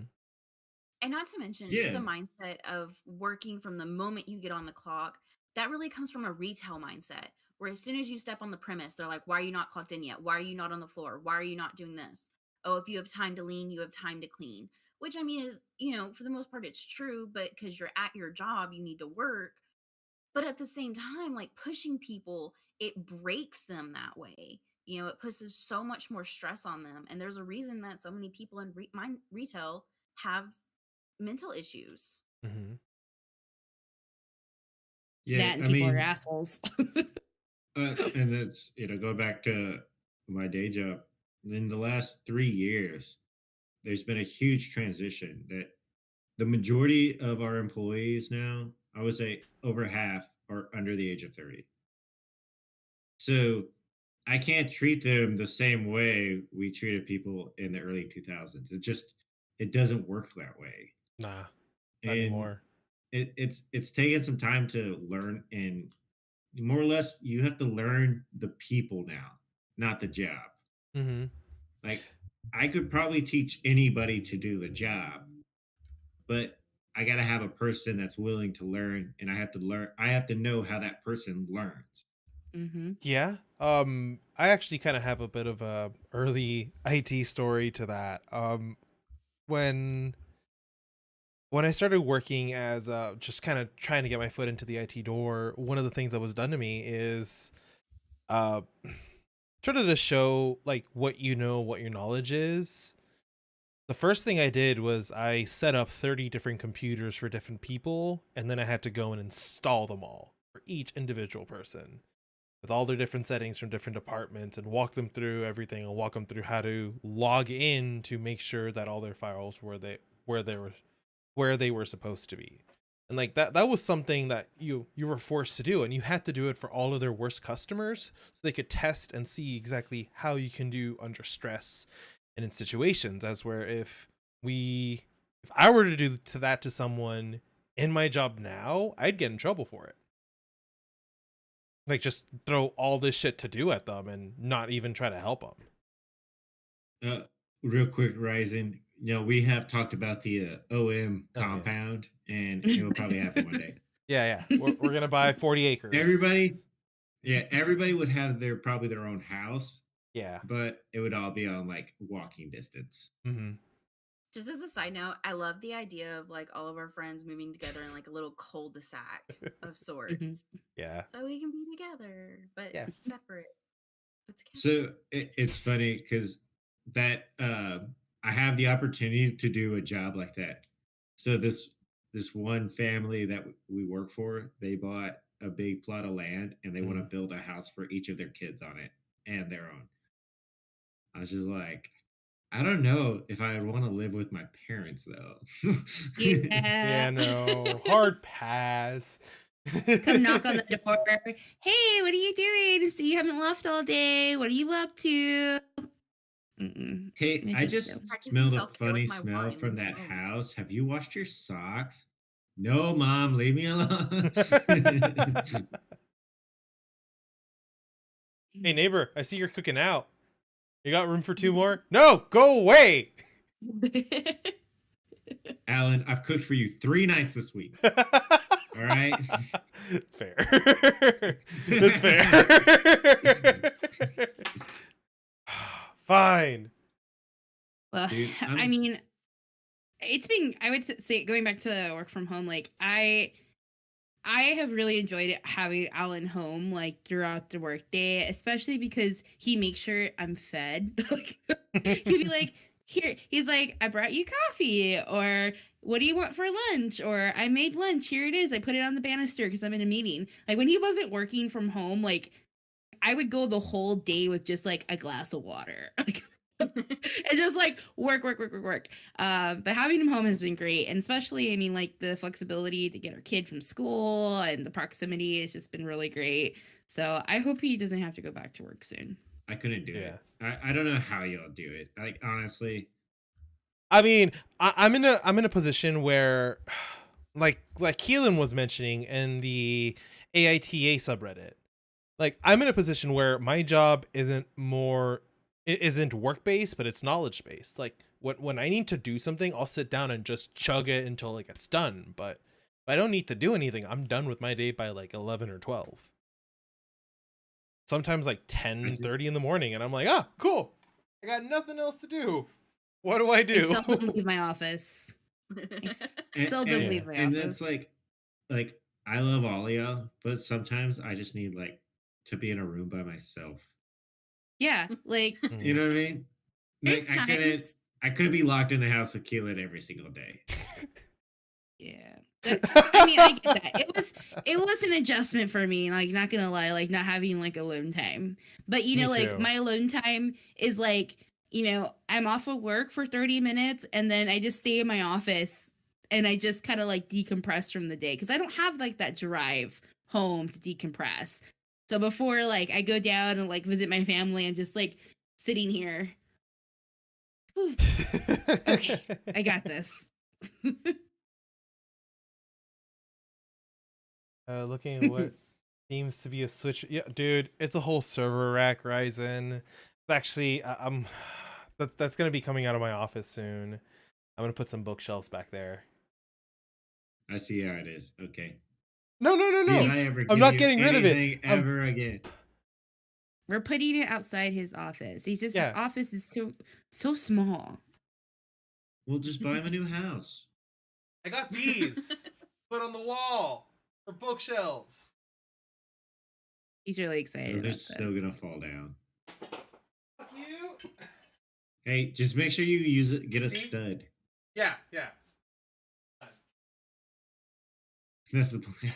And not to mention just the mindset of working from the moment you get on the clock. That really comes from a retail mindset, where as soon as you step on the premise, they're like, why are you not clocked in yet? Why are you not on the floor? Why are you not doing this? Oh, if you have time to lean, you have time to clean. Which, I mean, is, for the most part, it's true, but because you're at your job, you need to work. But at the same time, like, pushing people, it breaks them that way. It puts so much more stress on them. And there's a reason that so many people in retail have mental issues.
Mm-hmm.
Yeah,
That and people are assholes.
And that's, go back to my day job. In the last 3 years, there's been a huge transition that the majority of our employees now, I would say over half, are under the age of 30. So I can't treat them the same way we treated people in the early 2000s. It doesn't work that way.
Nah, not
And
anymore.
It's taken some time to learn, and more or less you have to learn the people now, not the job.
Mm-hmm.
Like, I could probably teach anybody to do the job, but I got to have a person that's willing to learn, and I have to know how that person learns.
Mm-hmm.
Yeah. I actually kind of have a bit of a early IT story to that. When I started working as just kind of trying to get my foot into the IT door, one of the things that was done to me is sort of to show like what your knowledge is. The first thing I did was I set up 30 different computers for different people, and then I had to go and install them all for each individual person with all their different settings from different departments, and walk them through everything and walk them through how to log in to make sure that all their files were where they were supposed to be. And like that was something that you were forced to do, and you had to do it for all of their worst customers so they could test and see exactly how you can do under stress and in situations, as where if I were to do that to someone in my job now, I'd get in trouble for it. Like, just throw all this shit to do at them and not even try to help them.
Real quick, Ryzen, we have talked about the OM compound, and it will probably happen one day.
Yeah. We're gonna buy 40 acres.
Everybody would have probably their own house.
Yeah.
But it would all be on like walking distance.
Mm-hmm.
Just as a side note, I love the idea of like all of our friends moving together in like a little cul-de-sac of sorts.
Yeah.
So we can be together, but separate.
So it's funny because that I have the opportunity to do a job like that. So this one family that we work for, they bought a big plot of land, and they want to build a house for each of their kids on it and their own. I was just like, I don't know if I would want to live with my parents though.
Yeah,
no, hard pass.
Come knock on the door. Hey, what are you doing? So you haven't left all day. What are you up to?
Hey, I just smelled a funny smell from that house. Have you washed your socks? No, Mom, leave me alone.
Hey, neighbor, I see you're cooking out. You got room for 2 more? No, go away.
Alan, I've cooked for you 3 nights this week. All right.
Fair. It's fair. Fine.
Well,
Dude,
I mean, it's been, I would say, going back to work from home, like I have really enjoyed it having Alan home like throughout the workday, especially because he makes sure I'm fed. He'd be like, here, he's like, I brought you coffee, or what do you want for lunch? Or I made lunch. Here it is. I put it on the banister because I'm in a meeting. Like when he wasn't working from home, like I would go the whole day with just like a glass of water. And just like work. But having him home has been great. And especially, I mean, like the flexibility to get our kid from school and the proximity has just been really great. So I hope he doesn't have to go back to work soon.
I couldn't do it. I don't know how y'all do it. Like honestly.
I mean, I'm in a position where, like Keelan was mentioning in the AITA subreddit, like I'm in a position where my job isn't work based, but it's knowledge based. Like when I need to do something, I'll sit down and just chug it until it gets done. But if I don't need to do anything, I'm done with my day by like 11 or 12. Sometimes like 10:30 in the morning, and I'm like, ah, cool. I got nothing else to do. What do I do?
I seldom leave my office. Seldom leave my
and
office.
that's like I love all of y'all, but sometimes I just need like to be in a room by myself.
Yeah, like
You know what I mean?
there's
Like,
times.
I couldn't be locked in the house with Keelan every single day.
Yeah. I mean, I get that. It was an adjustment for me, like not gonna lie, like not having like alone time. But you
Me
know, like
too.
my alone time is like, you know, I'm off of work for 30 minutes and then I just stay in my office and I just kind of like decompress from the day because I don't have like that drive home to decompress. So before like I go down and like visit my family, I'm just like sitting here. Whew. Okay, I got this.
Looking at what seems to be a switch. Yeah, dude, it's a whole server rack Ryzen. It's actually, that's gonna be coming out of my office soon. I'm gonna put some bookshelves back there.
I see how it is. Okay.
No.
See if I ever
I'm
give
not
you
getting rid of it.
anything ever again.
We're putting it outside his office. His
Yeah.
office is so small.
We'll just buy him a new house.
I got these put on the wall for bookshelves.
He's really excited.
They're
about
still
this.
gonna fall down.
Fuck you.
Hey, just make sure you use it. Get a
See?
stud.
Yeah.
That's the plan.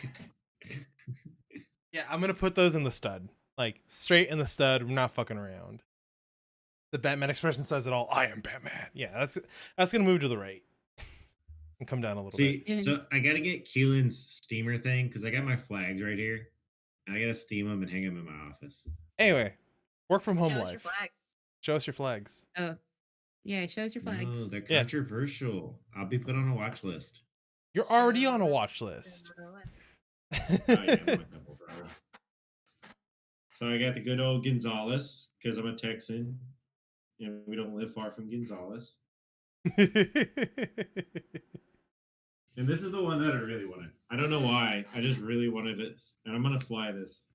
Yeah, I'm gonna put those in the stud. Like straight in the stud. I'm not fucking around. The Batman expression says it all. I am Batman. Yeah, that's gonna move to the right. And come down a little bit.
See, so I gotta get Keelan's steamer thing because I got my flags right here. I gotta steam them and hang them in my office.
Anyway, work from home
Show us
life.
your flags.
Show us your flags.
Oh, yeah. Show us your flags.
No, they're
Yeah.
controversial. I'll be put on a watch list.
You're already on a watch list.
Oh, yeah, I'm a couple forever. So I got the good old Gonzalez because I'm a Texan. You know, we don't live far from Gonzalez. And this is the one that I really wanted. I don't know why. I just really wanted this. And I'm going to fly this.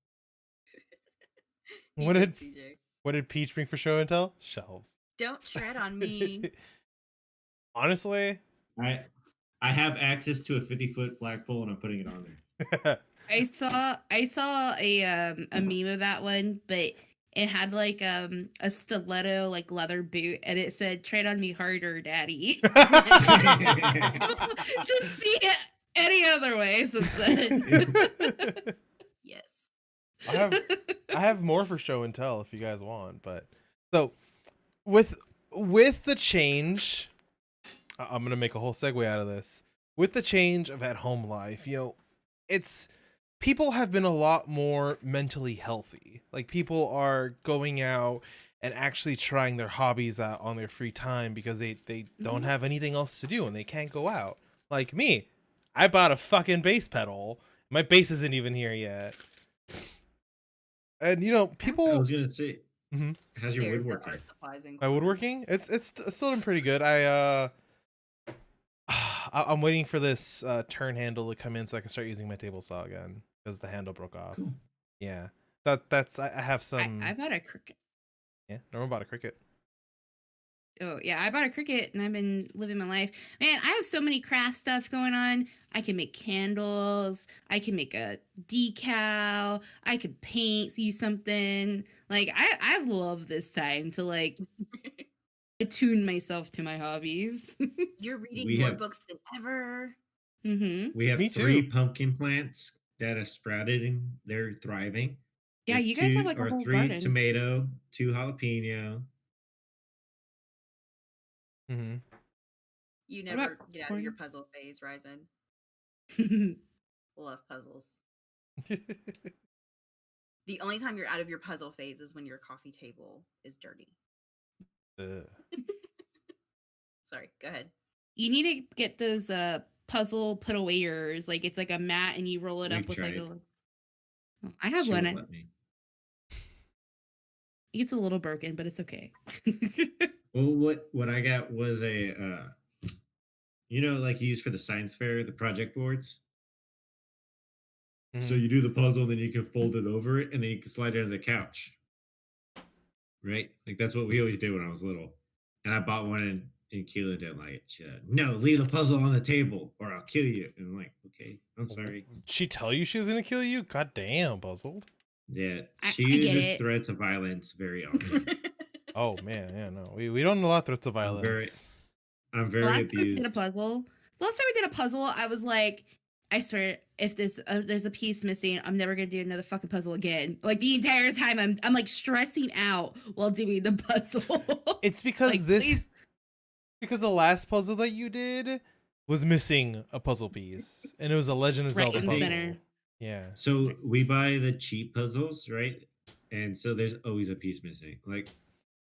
What
You
did
CJ.
what did Peach bring for show and tell? Shelves.
Don't tread on me.
Honestly,
I have access to a 50-foot flagpole and I'm putting it on there.
I saw a meme of that one, but it had like a stiletto like leather boot, and it said "Tread on me harder, daddy." Just see it any other way since then.
Yes.
I have more for show and tell if you guys want, but so with the change, I'm gonna make a whole segue out of this. With the change of at home life, you know, it's people have been a lot more mentally healthy. Like people are going out and actually trying their hobbies out on their free time because they don't have anything else to do and they can't go out. Like me, I bought a fucking bass pedal. My bass isn't even here yet. And you know,
I
people
was gonna say,
Mhm.
How's your
Stares at
woodworking?
art supplies in
My
corner.
woodworking, it's still doing pretty good. I'm waiting for this turn handle to come in so I can start using my table saw again because the handle broke off.
Cool.
Yeah, that's I have some.
I bought a cricket.
Yeah, Norman bought a cricket.
Oh yeah, I bought a cricket and I've been living my life. Man, I have so many craft stuff going on. I can make candles. I can make a decal. I could paint you something. Like I love this time to like attune myself to my hobbies.
You're reading
We
more
have-
books than ever.
Mm-hmm.
We have
Me
3
too.
pumpkin plants that have sprouted and they're thriving.
Yeah,
There's
you guys have
2
like a
or
whole
3
garden.
tomato, 2 jalapeno.
Mm-hmm.
You
What
never
about
get out of your
corn?
puzzle phase, Ryzen. Love puzzles. The only time you're out of your puzzle phase is when your coffee table is dirty. Sorry, go ahead.
You need to get those puzzle put awayers. Like it's like a mat and you roll it
We've
up with like
tried.
a. Oh, I have
She
one.
won't let me.
It's a little broken, but it's okay.
Well, what I got was a like you use for the science fair, the project boards. So
Mhm.
you do the puzzle, then you can fold it over it, and then you can slide it under the couch. Right? Like that's what we always did when I was little. And I bought one and Keela didn't like it. She said, "No, leave the puzzle on the table or I'll kill you." And I'm like, "Okay, I'm sorry."
She tell you she was gonna kill you? God damn, puzzled.
Yeah,
I
she
get
uses
it.
threats of violence very often.
Oh man, yeah, no, we don't allow threats of
I'm very-
violence.
I'm
The
very
last time we did a
abused.
puzzle, I was like, I swear, if there's a piece missing, I'm never gonna do another fucking puzzle again. Like the entire time, I'm like stressing out while doing the puzzle.
It's because
Like, please.
because the last puzzle that you did was missing a puzzle piece, and it was a Legend of
Right
Zelda
in the
puzzle.
center.
Yeah.
So we buy the cheap puzzles, right? And so there's always a piece missing. Like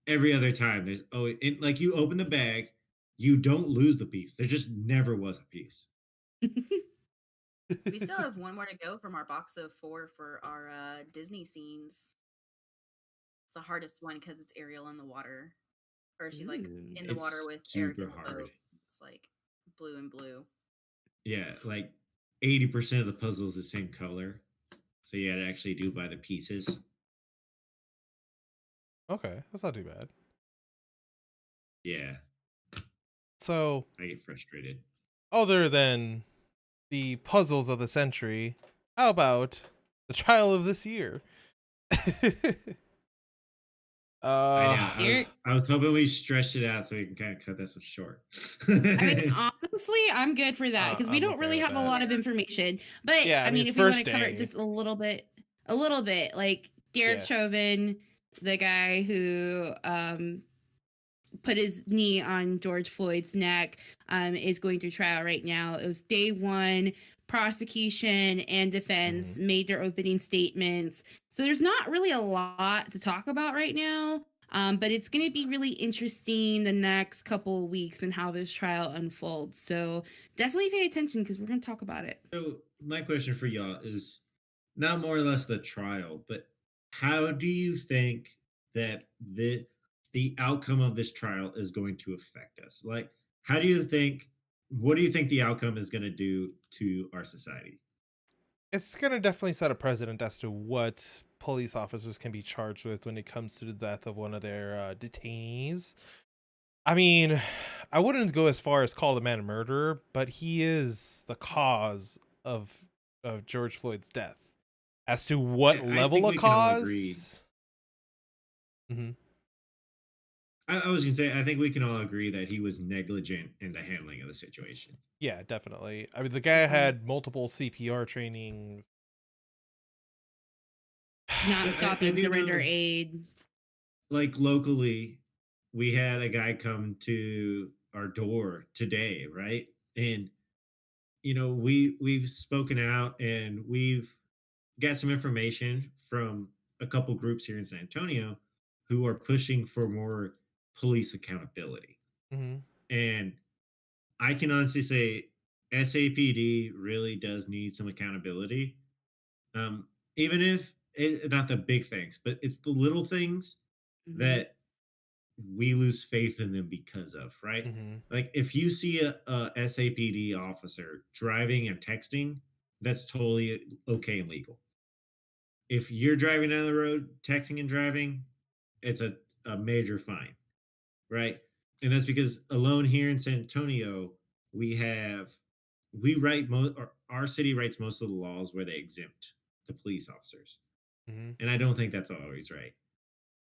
every other time, there's always like you open the bag, you don't lose the piece. There just never was a piece.
We still have one more to go from our box of 4 for our Disney scenes. It's the hardest one because it's Ariel in the water. Or she's like
Ooh.
in the water
It's
with Eric in
super
the
hard.
boat. It's like blue and blue.
Yeah, like 80% of the puzzle is the same color. So you gotta actually do by the pieces.
Okay, that's not too bad.
Yeah,
So,
I get frustrated.
other than the puzzles of the century, how about the trial of this year?
I know.
Eric-
I was hoping we stretched it out so we can kind of cut this one short.
I mean, honestly, I'm good for that because we
I'm
don't
okay
really
with
have
that.
a lot of information. But
Yeah, I
I
mean,
mean,
it's
if we want
first
to cover
day.
it just a little bit, like Derek
Yeah.
Chauvin, the guy who put his knee on George Floyd's neck, is going through trial right now. It was day one. Prosecution and defense made their opening statements. So there's not really a lot to talk about right now. But it's going to be really interesting the next couple of weeks and how this trial unfolds. So definitely pay attention because we're going to talk about it.
So my question for y'all is not more or less the trial, but how do you think that the outcome of this trial is going to affect us? Like, what do you think the outcome is going to do to our society?
It's gonna definitely set a precedent as to what police officers can be charged with when it comes to the death of one of their detainees. I mean, I wouldn't go as far as call the man a murderer, but he is the cause of George Floyd's death. As to what
I
level
think
of
we can all agree.
cause, hmm
I was going to say, I think we can all agree that he was negligent in the handling of the situation.
yeah, definitely. I mean, the guy had multiple CPR trainings.
Not
I
stopping
do
to render
know-
aid.
Like locally, we had a guy come to our door today, right? And we've spoken out and we've got some information from a couple groups here in San Antonio who are pushing for more police accountability.
hmm
And I can honestly say SAPD really does need some accountability. Even if not the big things, but it's the little things that we lose faith in them because of, right?
Mm-hmm.
Like if you see a SAPD officer driving and texting, that's totally okay and legal. If you're driving down the road, texting and driving, it's a major fine, right? And that's because alone here in San Antonio, we write our city writes most of the laws where they exempt the police officers,
Mm-hmm.
and I don't think that's always right.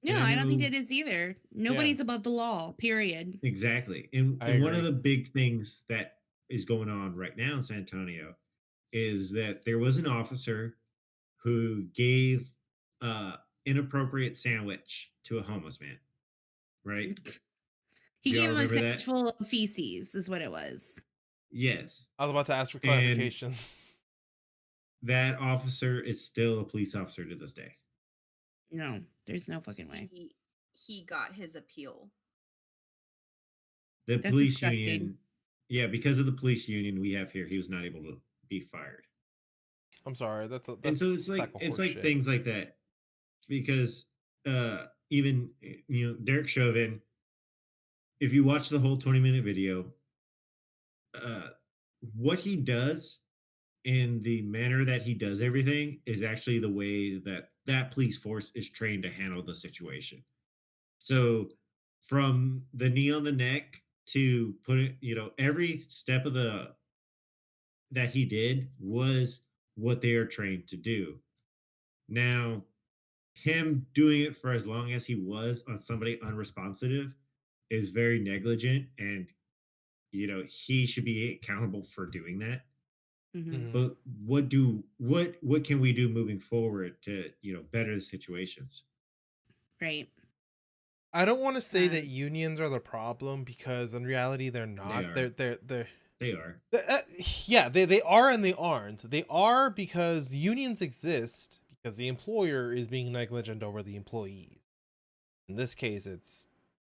No,
And
I don't think
know-
it is either. Nobody's above the law, period.
Exactly. And one of
agree.
the big things that is going on right now in San Antonio is that there was an officer who gave inappropriate sandwich to a homeless man, right?
He
Y'all
gave him a
remember
sandwich
that?
full of feces, is what it was.
Yes.
I was about to ask for
And-
clarifications.
That officer is still a police officer to this day.
No, there's no fucking way.
He got his appeal.
The
That's
police
disgusting.
union, yeah, because of the police union we have here, he was not able to be fired.
I'm sorry. That's
And so it's like things like that, because even Derek Chauvin, if you watch the whole 20-minute video, what he does in the manner that he does everything is actually the way that police force is trained to handle the situation. So from the knee on the neck to put it, every step of that he did was what they are trained to do. Now, him doing it for as long as he was on somebody unresponsive is very negligent, and he should be accountable for doing that.
Mhm.
But what can we do moving forward to better the situations?
Right.
I don't want to say
Um,
that unions are the problem, because in reality they're not.
are.
They're
They are.
yeah, they are and they aren't. They are because unions exist because the employer is being negligent over the employees. In this case, it's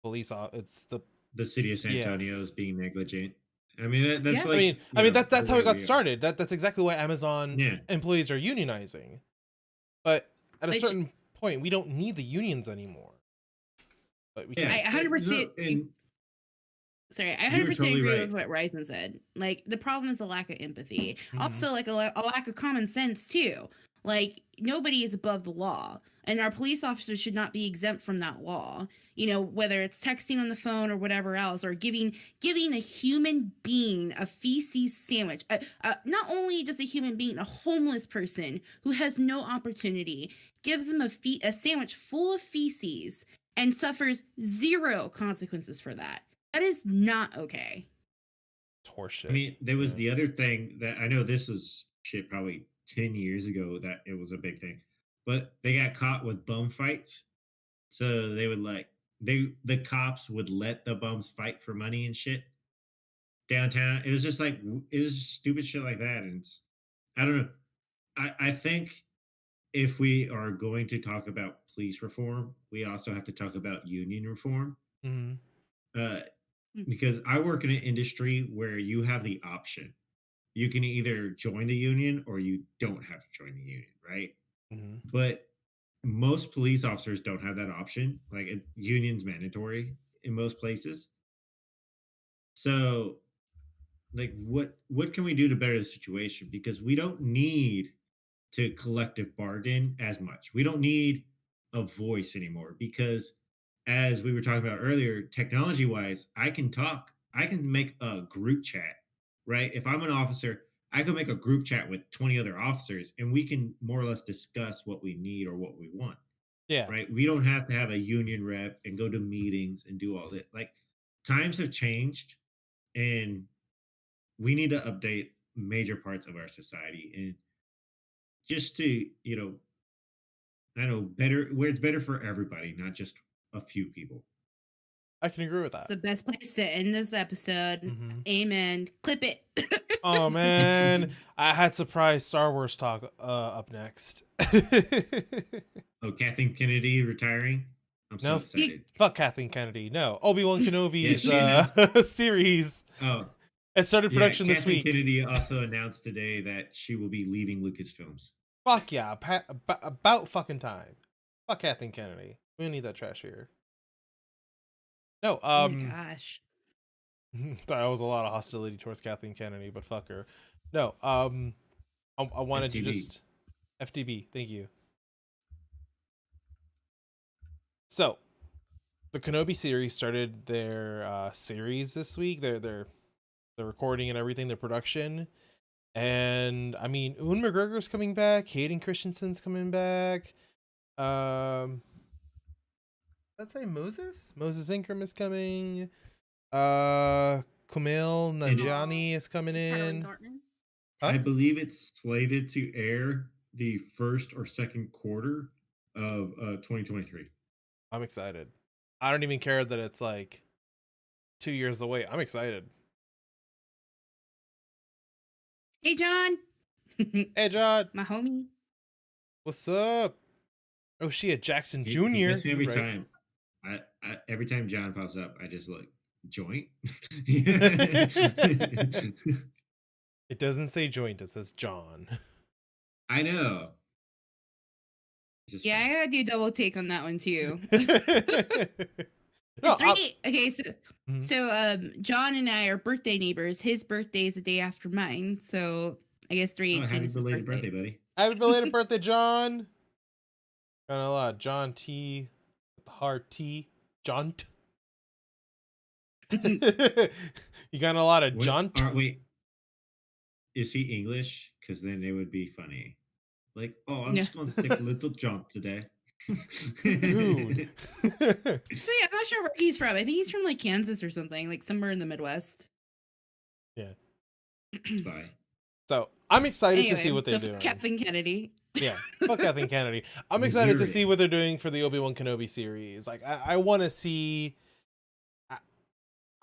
it's
The city of San
Yeah.
Antonio is being negligent. I mean, that's
Yeah.
like.
I mean that's
the
how
way
it got
we are.
started. That's exactly why Amazon
Yeah.
employees are unionizing. But at a
Which-
certain point, we don't need the unions anymore. But we
Yeah.
I 100%.
No, and
Sorry, I
You're
100%
totally
agree
right.
with what Ryzen said. Like, the problem is a lack of empathy.
Mhm.
Also, like, a lack of common sense, too. Like, nobody is above the law. And our police officers should not be exempt from that law. Whether it's texting on the phone or whatever else, or giving a human being a feces sandwich. Not only just a human being, a homeless person who has no opportunity, gives them a sandwich full of feces and suffers zero consequences for that. That is not okay.
It's horseshit.
I mean, there was
Yeah.
the other thing that I know this was shit probably 10 years ago that it was a big thing, but they got caught with bum fights. So they would the cops would let the bums fight for money and shit downtown. It was just it was just stupid shit like that. And I don't know. I think if we are going to talk about police reform, we also have to talk about union reform.
Mhm.
Because I work in an industry where you have the option. You can either join the union or you don't have to join the union, right?
Mhm.
But most police officers don't have that option. Like, union's mandatory in most places. So, like, what can we do to better the situation? Because we don't need to collective bargain as much. We don't need a voice anymore, because as we were talking about earlier, technology wise, I can make a group chat, right? If I'm an officer, I can make a group chat with 20 other officers, and we can more or less discuss what we need or what we want,
Yeah.
right? We don't have to have a union rep and go to meetings and do all that. Like, times have changed, and we need to update major parts of our society, and just to I know, better where it's better for everybody, not just a few people.
I can agree with
It's
that.
the best place to end this episode.
Mhm.
Amen. Clip it.
Oh man, I had surprise Star Wars talk up next.
Oh, Kathleen Kennedy retiring. I'm so
No.
excited.
Fuck Kathleen Kennedy. No, Obi-Wan Kenobi's
she
series.
Oh,
It started production this
Kathleen
week.
Kennedy also announced today that she will be leaving Lucasfilms.
Fuck yeah, about fucking time. Fuck Kathleen Kennedy. We don't need that trash here. No,
Oh my gosh.
that was a lot of hostility towards Kathleen Kennedy, but fuck her. No, I wanted to
FTV.
just FTB. Thank you. So, the Kenobi series started their series this week. Their recording and everything, their production. And I mean, Ewan McGregor's coming back. Hayden Christensen's coming back. Let's say Moses Ingram is coming. Kumail Nanjiani is coming
Natalie
in.
Portman.
Huh?
I believe it's slated to air the first or second quarter of 2023.
I'm excited. I don't even care that it's like 2 years away. I'm excited.
Hey, John.
Hey, John.
My homie.
What's up? Oh shit, Jackson
He
Jr.
gets me every
Right.
time. Every time John pops up, I just look joint.
It doesn't say joint, it says John.
I know. It's just
Yeah, I
funny.
gotta do double take on that one too.
No,
Okay, so
Mhm.
John and I are birthday neighbors. His birthday is the day after mine, so I guess 3/8
Oh, happy
is his
belated birthday, buddy.
Happy belated birthday, John. Got a lot. John T. With the hard T. John. You got a lot of John.
Wait, is he English? Because then it would be funny. Like, oh, I'm
No.
just going to take a little jaunt today.
Dude.
So yeah, I'm not sure where he's from. I think he's from like Kansas or something, like somewhere in the Midwest.
Yeah.
Bye.
So I'm excited
Anyway,
to see what they're
so
doing.
Kathleen Kennedy.
Yeah, fuck Kathleen Kennedy. I'm excited to
Missouri.
see what they're doing for the Obi-Wan Kenobi series. Like, I want to see.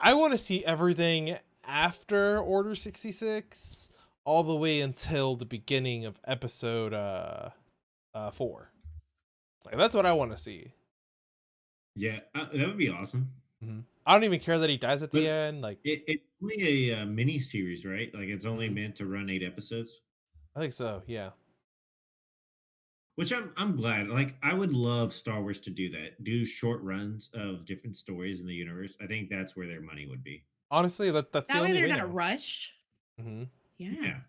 I want to see everything after Order 66, all the way until the beginning of Episode 4. Like, that's what I want to see.
Yeah, that would be awesome.
I don't even care that he dies at the
But
end. Like,
It's only a mini series, right? Like, it's only
Mhm.
meant to run 8 episodes.
I think so. Yeah.
Which I'm glad. Like, I would love Star Wars to do that. Do short runs of different stories in the universe. I think that's where their money would be.
Honestly, that's the
That way
only
they're
way
not
now.
rushed.
Mm-hmm.
Yeah.
Yeah.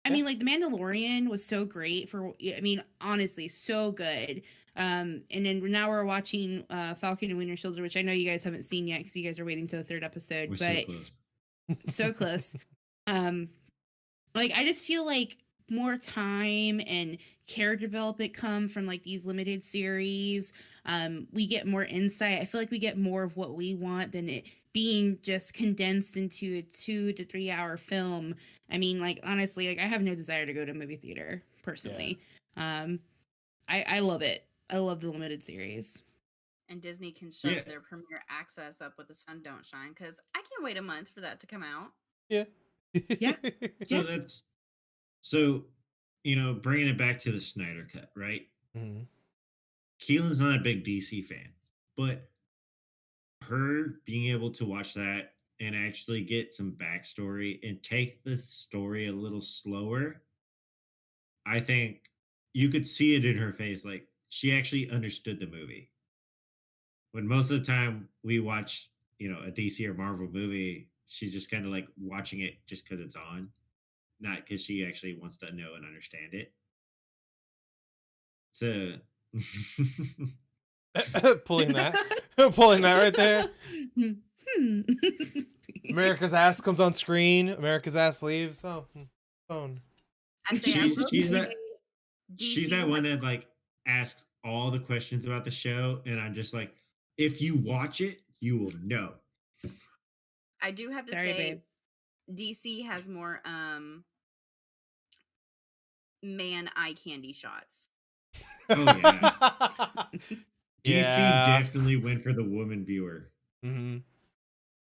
I mean, like The Mandalorian was so great for. I mean, honestly, so good. And then now we're watching Falcon and Winter Soldier, which I know you guys haven't seen yet because you guys are waiting to the 3rd episode.
We're
but
so close.
so close. Like I just feel like more time and character development come from like these limited series. We get more insight. I feel like we get more of what we want than it being just condensed into a 2 to 3 hour film. I mean, like honestly, like I have no desire to go to a movie theater personally. I love it. I love the limited series.
And Disney can shove
Yeah.
their premiere access up with The Sun Don't Shine because I can't wait a month for that to come out.
Yeah.
Yeah.
So bringing it back to the Snyder Cut, right?
Mhm.
Keelan's not a big DC fan, but her being able to watch that and actually get some backstory and take the story a little slower, I think you could see it in her face. Like she actually understood the movie. When most of the time we watch, a DC or Marvel movie, she's just kind of like watching it just because it's on, not because she actually wants to know and understand it. So
pulling that right there. America's ass comes on screen. America's ass leaves. Oh, phone.
I say I will
she's
say
that she's
DC
that one
has-
that like asks all the questions about the show, and I'm just like, if you watch it, you will know.
I do have to
Sorry,
say
babe.
DC has more man eye candy shots.
Oh yeah, DC
Yeah.
definitely went for the woman viewer.
Mm-hmm.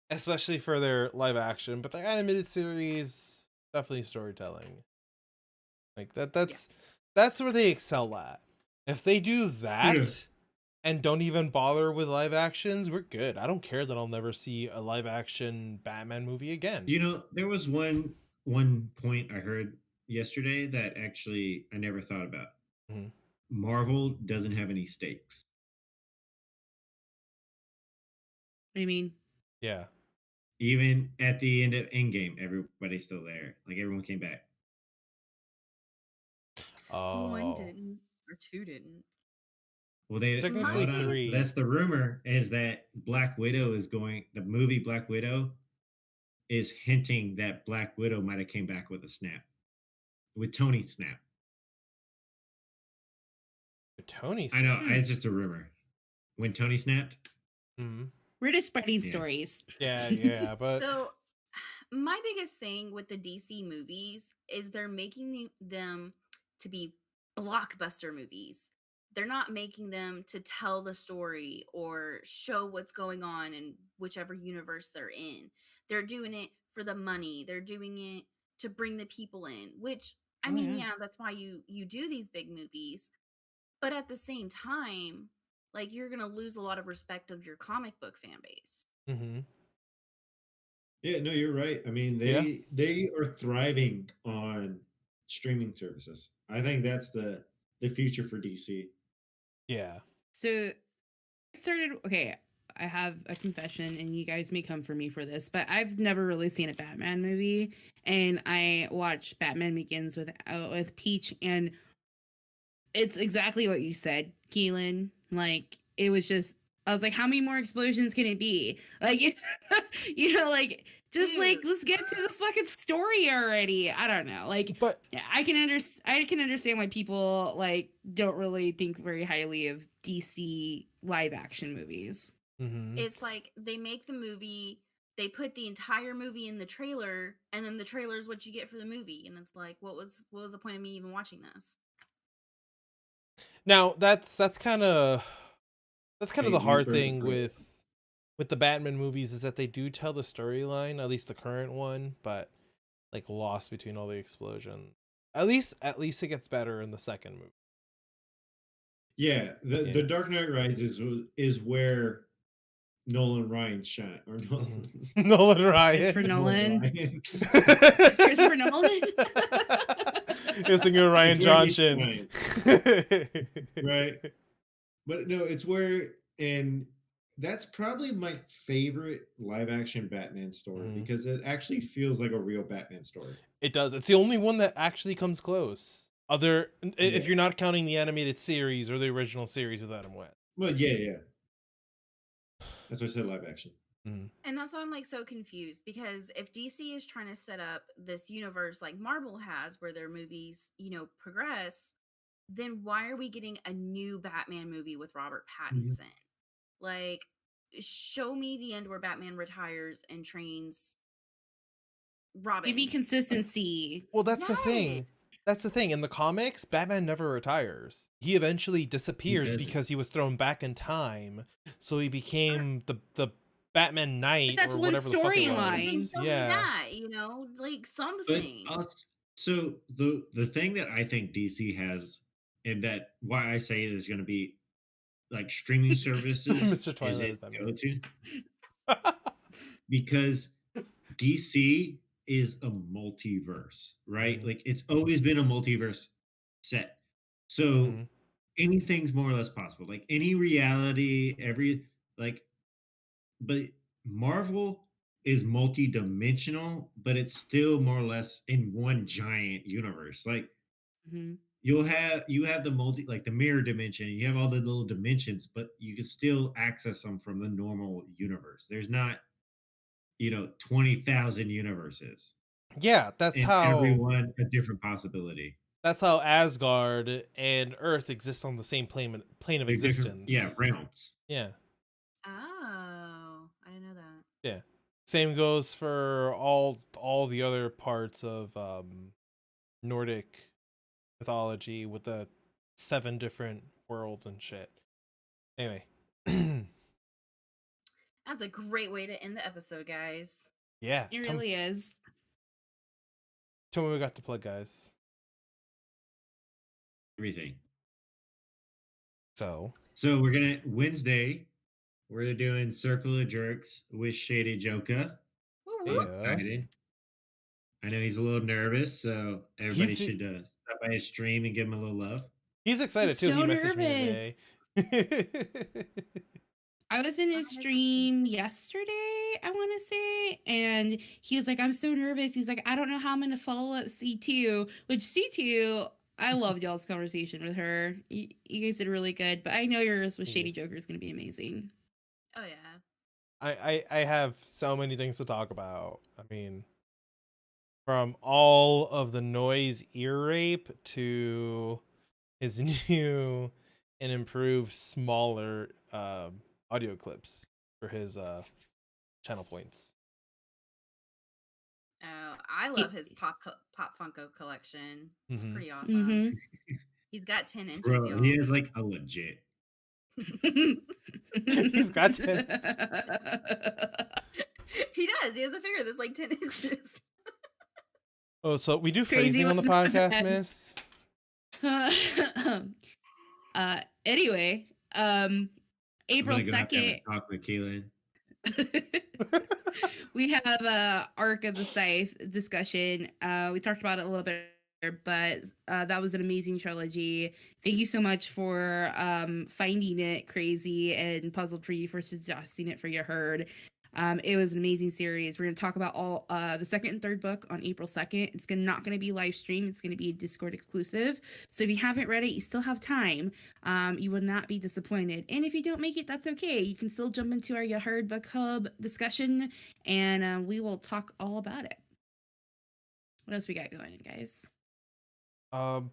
Especially for their live action, but their animated series definitely storytelling. Like that's where they excel at. If they do that
Yeah.
and don't even bother with live actions, we're good. I don't care that I'll never see a live action Batman movie again.
There was one point I heard yesterday that actually I never thought about.
Mhm.
Marvel doesn't have any stakes.
do you mean?
Yeah.
Even at the end of Endgame, everybody's still there. Like everyone came back.
One
Oh.
didn't, or two didn't.
Well, they
Technically
hold on.
3.
That's the rumor is that Black Widow is going. The movie Black Widow is hinting that Black Widow might have came back with a snap, with Tony snap.
Tony.
I know it's just a rumor. When Tony snapped.
Mm-hmm.
We're just spreading
Yeah.
stories.
Yeah, but
So, my biggest thing with the DC movies is they're making them to be blockbuster movies. They're not making them to tell the story or show what's going on in whichever universe they're in. They're doing it for the money. They're doing it to bring the people in, which I
Oh,
mean,
yeah.
yeah, that's why you do these big movies. But at the same time, like you're going to lose a lot of respect of your comic book fan base.
mm-hmm.
Yeah, no, you're right. I mean, they are thriving on streaming services. I think that's the future for DC.
Yeah.
So okay, I have a confession and you guys may come for me for this, but I've never really seen a Batman movie, and I watched Batman Begins with Peach, and it's exactly what you said, Keelan. Like, it was just, I was like, how many more explosions can it be? Like, you know, like, just like, let's get to the fucking story already. I don't know. Like,
But
I can understand why people like don't really think very highly of DC live action movies.
mm-hmm.
It's like they make the movie, they put the entire movie in the trailer, and then the trailer is what you get for the movie, and it's like, what was the point of me even watching this?
Now that's kind of the hard
Versus
thing
Prey.
with the Batman movies is that they do tell the storyline, at least the current one, but like lost between all the explosions. At least it gets better in the second movie.
Yeah, the Dark Knight Rises is where Nolan Ryan shine or Nolan.
Nolan Ryan.
Christopher Nolan.
Ryan.
Christopher Nolan.
It's the new Ryan
It's where he's
Johnson.
Right. But no, it's where, and that's probably my favorite live action Batman story because it actually feels like a real Batman story.
It does. It's the only one that actually comes close. If you're not counting the animated series or the original series with Adam West.
Well, yeah. That's why I said live action.
And that's why I'm like so confused, because if DC is trying to set up this universe like Marvel has where their movies, progress, then why are we getting a new Batman movie with Robert Pattinson? Like, show me the end where Batman retires and trains Robin.
Give me consistency.
Well, that's the thing. That's the thing. In the comics, Batman never retires. He eventually disappears because he was thrown back in time. So he became the Batman Knight,
that's
or
one
whatever the fuck it
storyline.
was.
Yeah, that, like something.
So the thing that I think DC has, and that why I say there's going to be like streaming services
Mr. Twilight
is go to, because DC is a multiverse, right? Like it's always been a multiverse set. So anything's more or less possible. Like any reality, but Marvel is multi-dimensional, but it's still more or less in one giant universe. Like you have the the mirror dimension, you have all the little dimensions, but you can still access them from the normal universe. There's not 20,000 universes.
Yeah, that's
and
how
everyone a different possibility.
That's how Asgard and Earth exist on the same plane of
They're
existence.
Realms.
Yeah.
Oh, I didn't know that.
Yeah. Same goes for all the other parts of Nordic mythology with the 7 different worlds and shit. Anyway.
That's a great way to end the episode, guys.
Yeah.
It really is.
Tell me what we got to plug, guys.
Everything.
So
we're gonna Wednesday. We're doing Circle of Jerks with Shady Joka. Excited. I know he's a little nervous, so everybody should stop by his stream and give him a little love.
He's excited too.
So
he messaged me today.
I was in his stream yesterday, I want to say, and he was like, I'm so nervous. He's like, I don't know how I'm going to follow up C2, which C2, I loved y'all's conversation with her. You guys did really good, but I know yours with Shady Joker is going to be amazing.
Oh, yeah.
I have so many things to talk about. I mean, from all of the noise ear rape to his new and improved smaller audio clips for his channel points.
Oh, I love his Pop Funko collection. It's
Mhm.
pretty awesome.
Mhm.
He's got 10 inches,
Bro,
y'all.
he has like a legit.
He's got 10.
He does. He has a figure that's like 10 inches.
Oh, so we do
Crazy
phrasing on the
was not
podcast,
bad.
miss?
Anyway,
I'm
April
gonna go have to have
2nd,
a talk with Kaylin.
we have a Arc of the Scythe discussion. We talked about it a little bit, but that was an amazing trilogy. Thank you so much for finding it crazy and puzzled for you for suggesting it for your herd. It was an amazing series. We're going to talk about all the second and third book on April 2nd. It's not going to be live stream. It's going to be a Discord exclusive. So if you haven't read it, you still have time. You will not be disappointed. And if you don't make it, that's okay. You can still jump into our Ya Heard Book Hub discussion, and we will talk all about it. What else we got going, guys?
I'm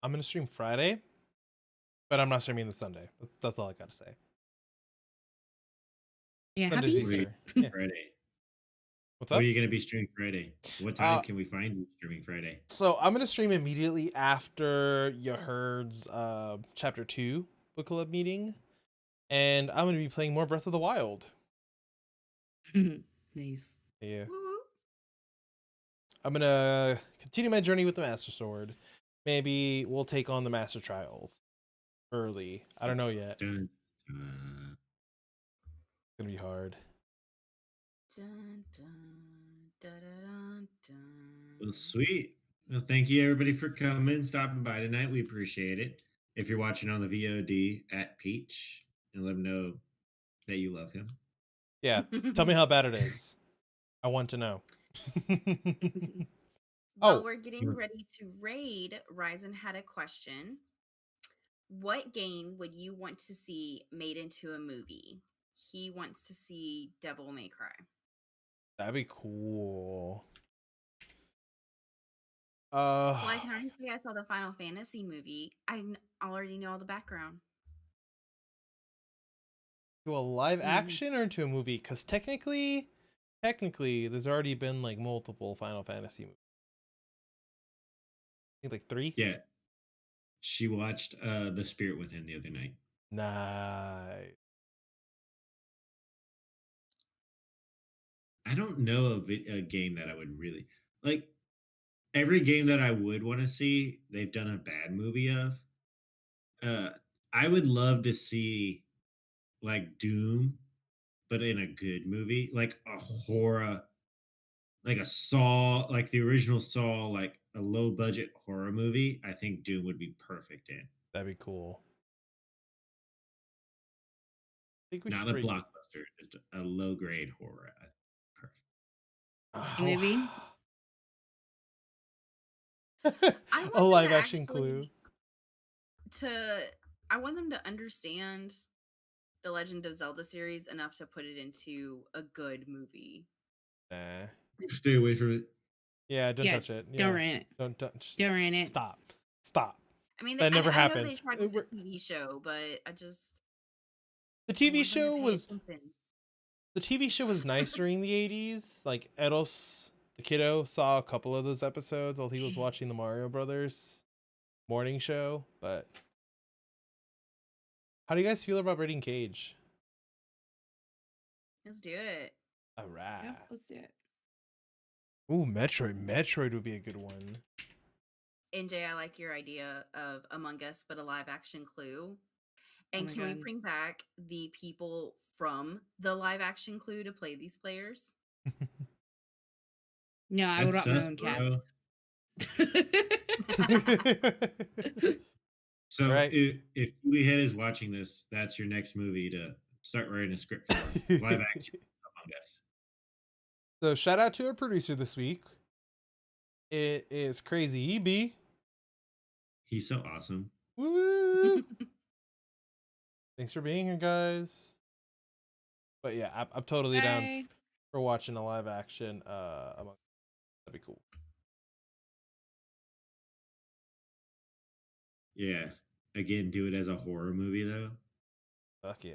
gonna stream Friday, but I'm not streaming this Sunday. That's all I gotta say.
Yeah, happy
Sunday's
Easter.
Easter. Yeah.
Friday.
What's
What
up?
are you gonna be streaming Friday? What time can we find you streaming Friday?
So I'm gonna stream immediately after Ya Heard's chapter 2 book club meeting, and I'm gonna be playing more Breath of the Wild.
Nice.
Yeah.
Woo-hoo.
I'm gonna continue my journey with the Master Sword. Maybe we'll take on the Master Trials early. I don't know yet.
Dun,
It's gonna be hard.
Dun, dun, dun, dun, dun.
well, sweet. Well, thank you everybody for coming, stopping by tonight. We appreciate it. If you're watching on the VOD at Peach, and let him know that you love him.
Yeah. Tell me how bad it is. I want to know.
While
Oh.
we're getting ready to raid, Ryzen had a question. What game would you want to see made into a movie? He wants to see Devil May Cry.
That'd be cool.
Well, I can already say I saw the Final Fantasy movie. I already know all the background.
To a live action or to a movie? Because technically, there's already been like multiple Final Fantasy movies. I think like 3.
Yeah. She watched The Spirit Within the other night.
Nice.
I don't know of a game that I would really like. Every game that I would want to see, they've done a bad movie of. I would love to see like Doom, but in a good movie, like a horror, like a Saw, like the original Saw, like a low budget horror movie. I think Doom would be perfect in.
That'd be cool. I think we
Not
should
a blockbuster, just a low grade horror. Perfect.
Movie?
I want
A
them
live
to
action
actually-
Clue.
I want them to understand the Legend of Zelda series enough to put it into a good movie.
Nah.
Stay away from it.
Yeah, don't
Yeah,
touch it.
Don't
Yeah.
rant it.
Don't
Don't rant it.
Stop.
I mean,
That never
I
happened.
know they tried to do a TV show, but I just
The
I
TV
want them to
show
pay
was
attention.
nice during the 80s. Like Edos, the kiddo, saw a couple of those episodes while he was watching the Mario Brothers morning show. But how do you guys feel about Raiding Cage?
Let's do it.
All right.
Yeah, let's do it.
Ooh, Metroid would be a good one.
NJ, I like your idea of Among Us, but a live action Clue. And
my
can we
God.
bring back the people from the live action Clue to play these players?
No, I would
That's
want my
us,
own
bro.
cats.
So
Right.
if Head is watching this, that's your next movie to start writing a script for live action Among Us.
So shout out to our producer this week. It is Crazy EB.
He's so awesome.
Woo! Thanks for being here, guys. But yeah, I'm totally down
Bye.
for watching a live action Among Us. That'd be cool.
Yeah. Again, do it as a horror movie though.
Fuck yeah.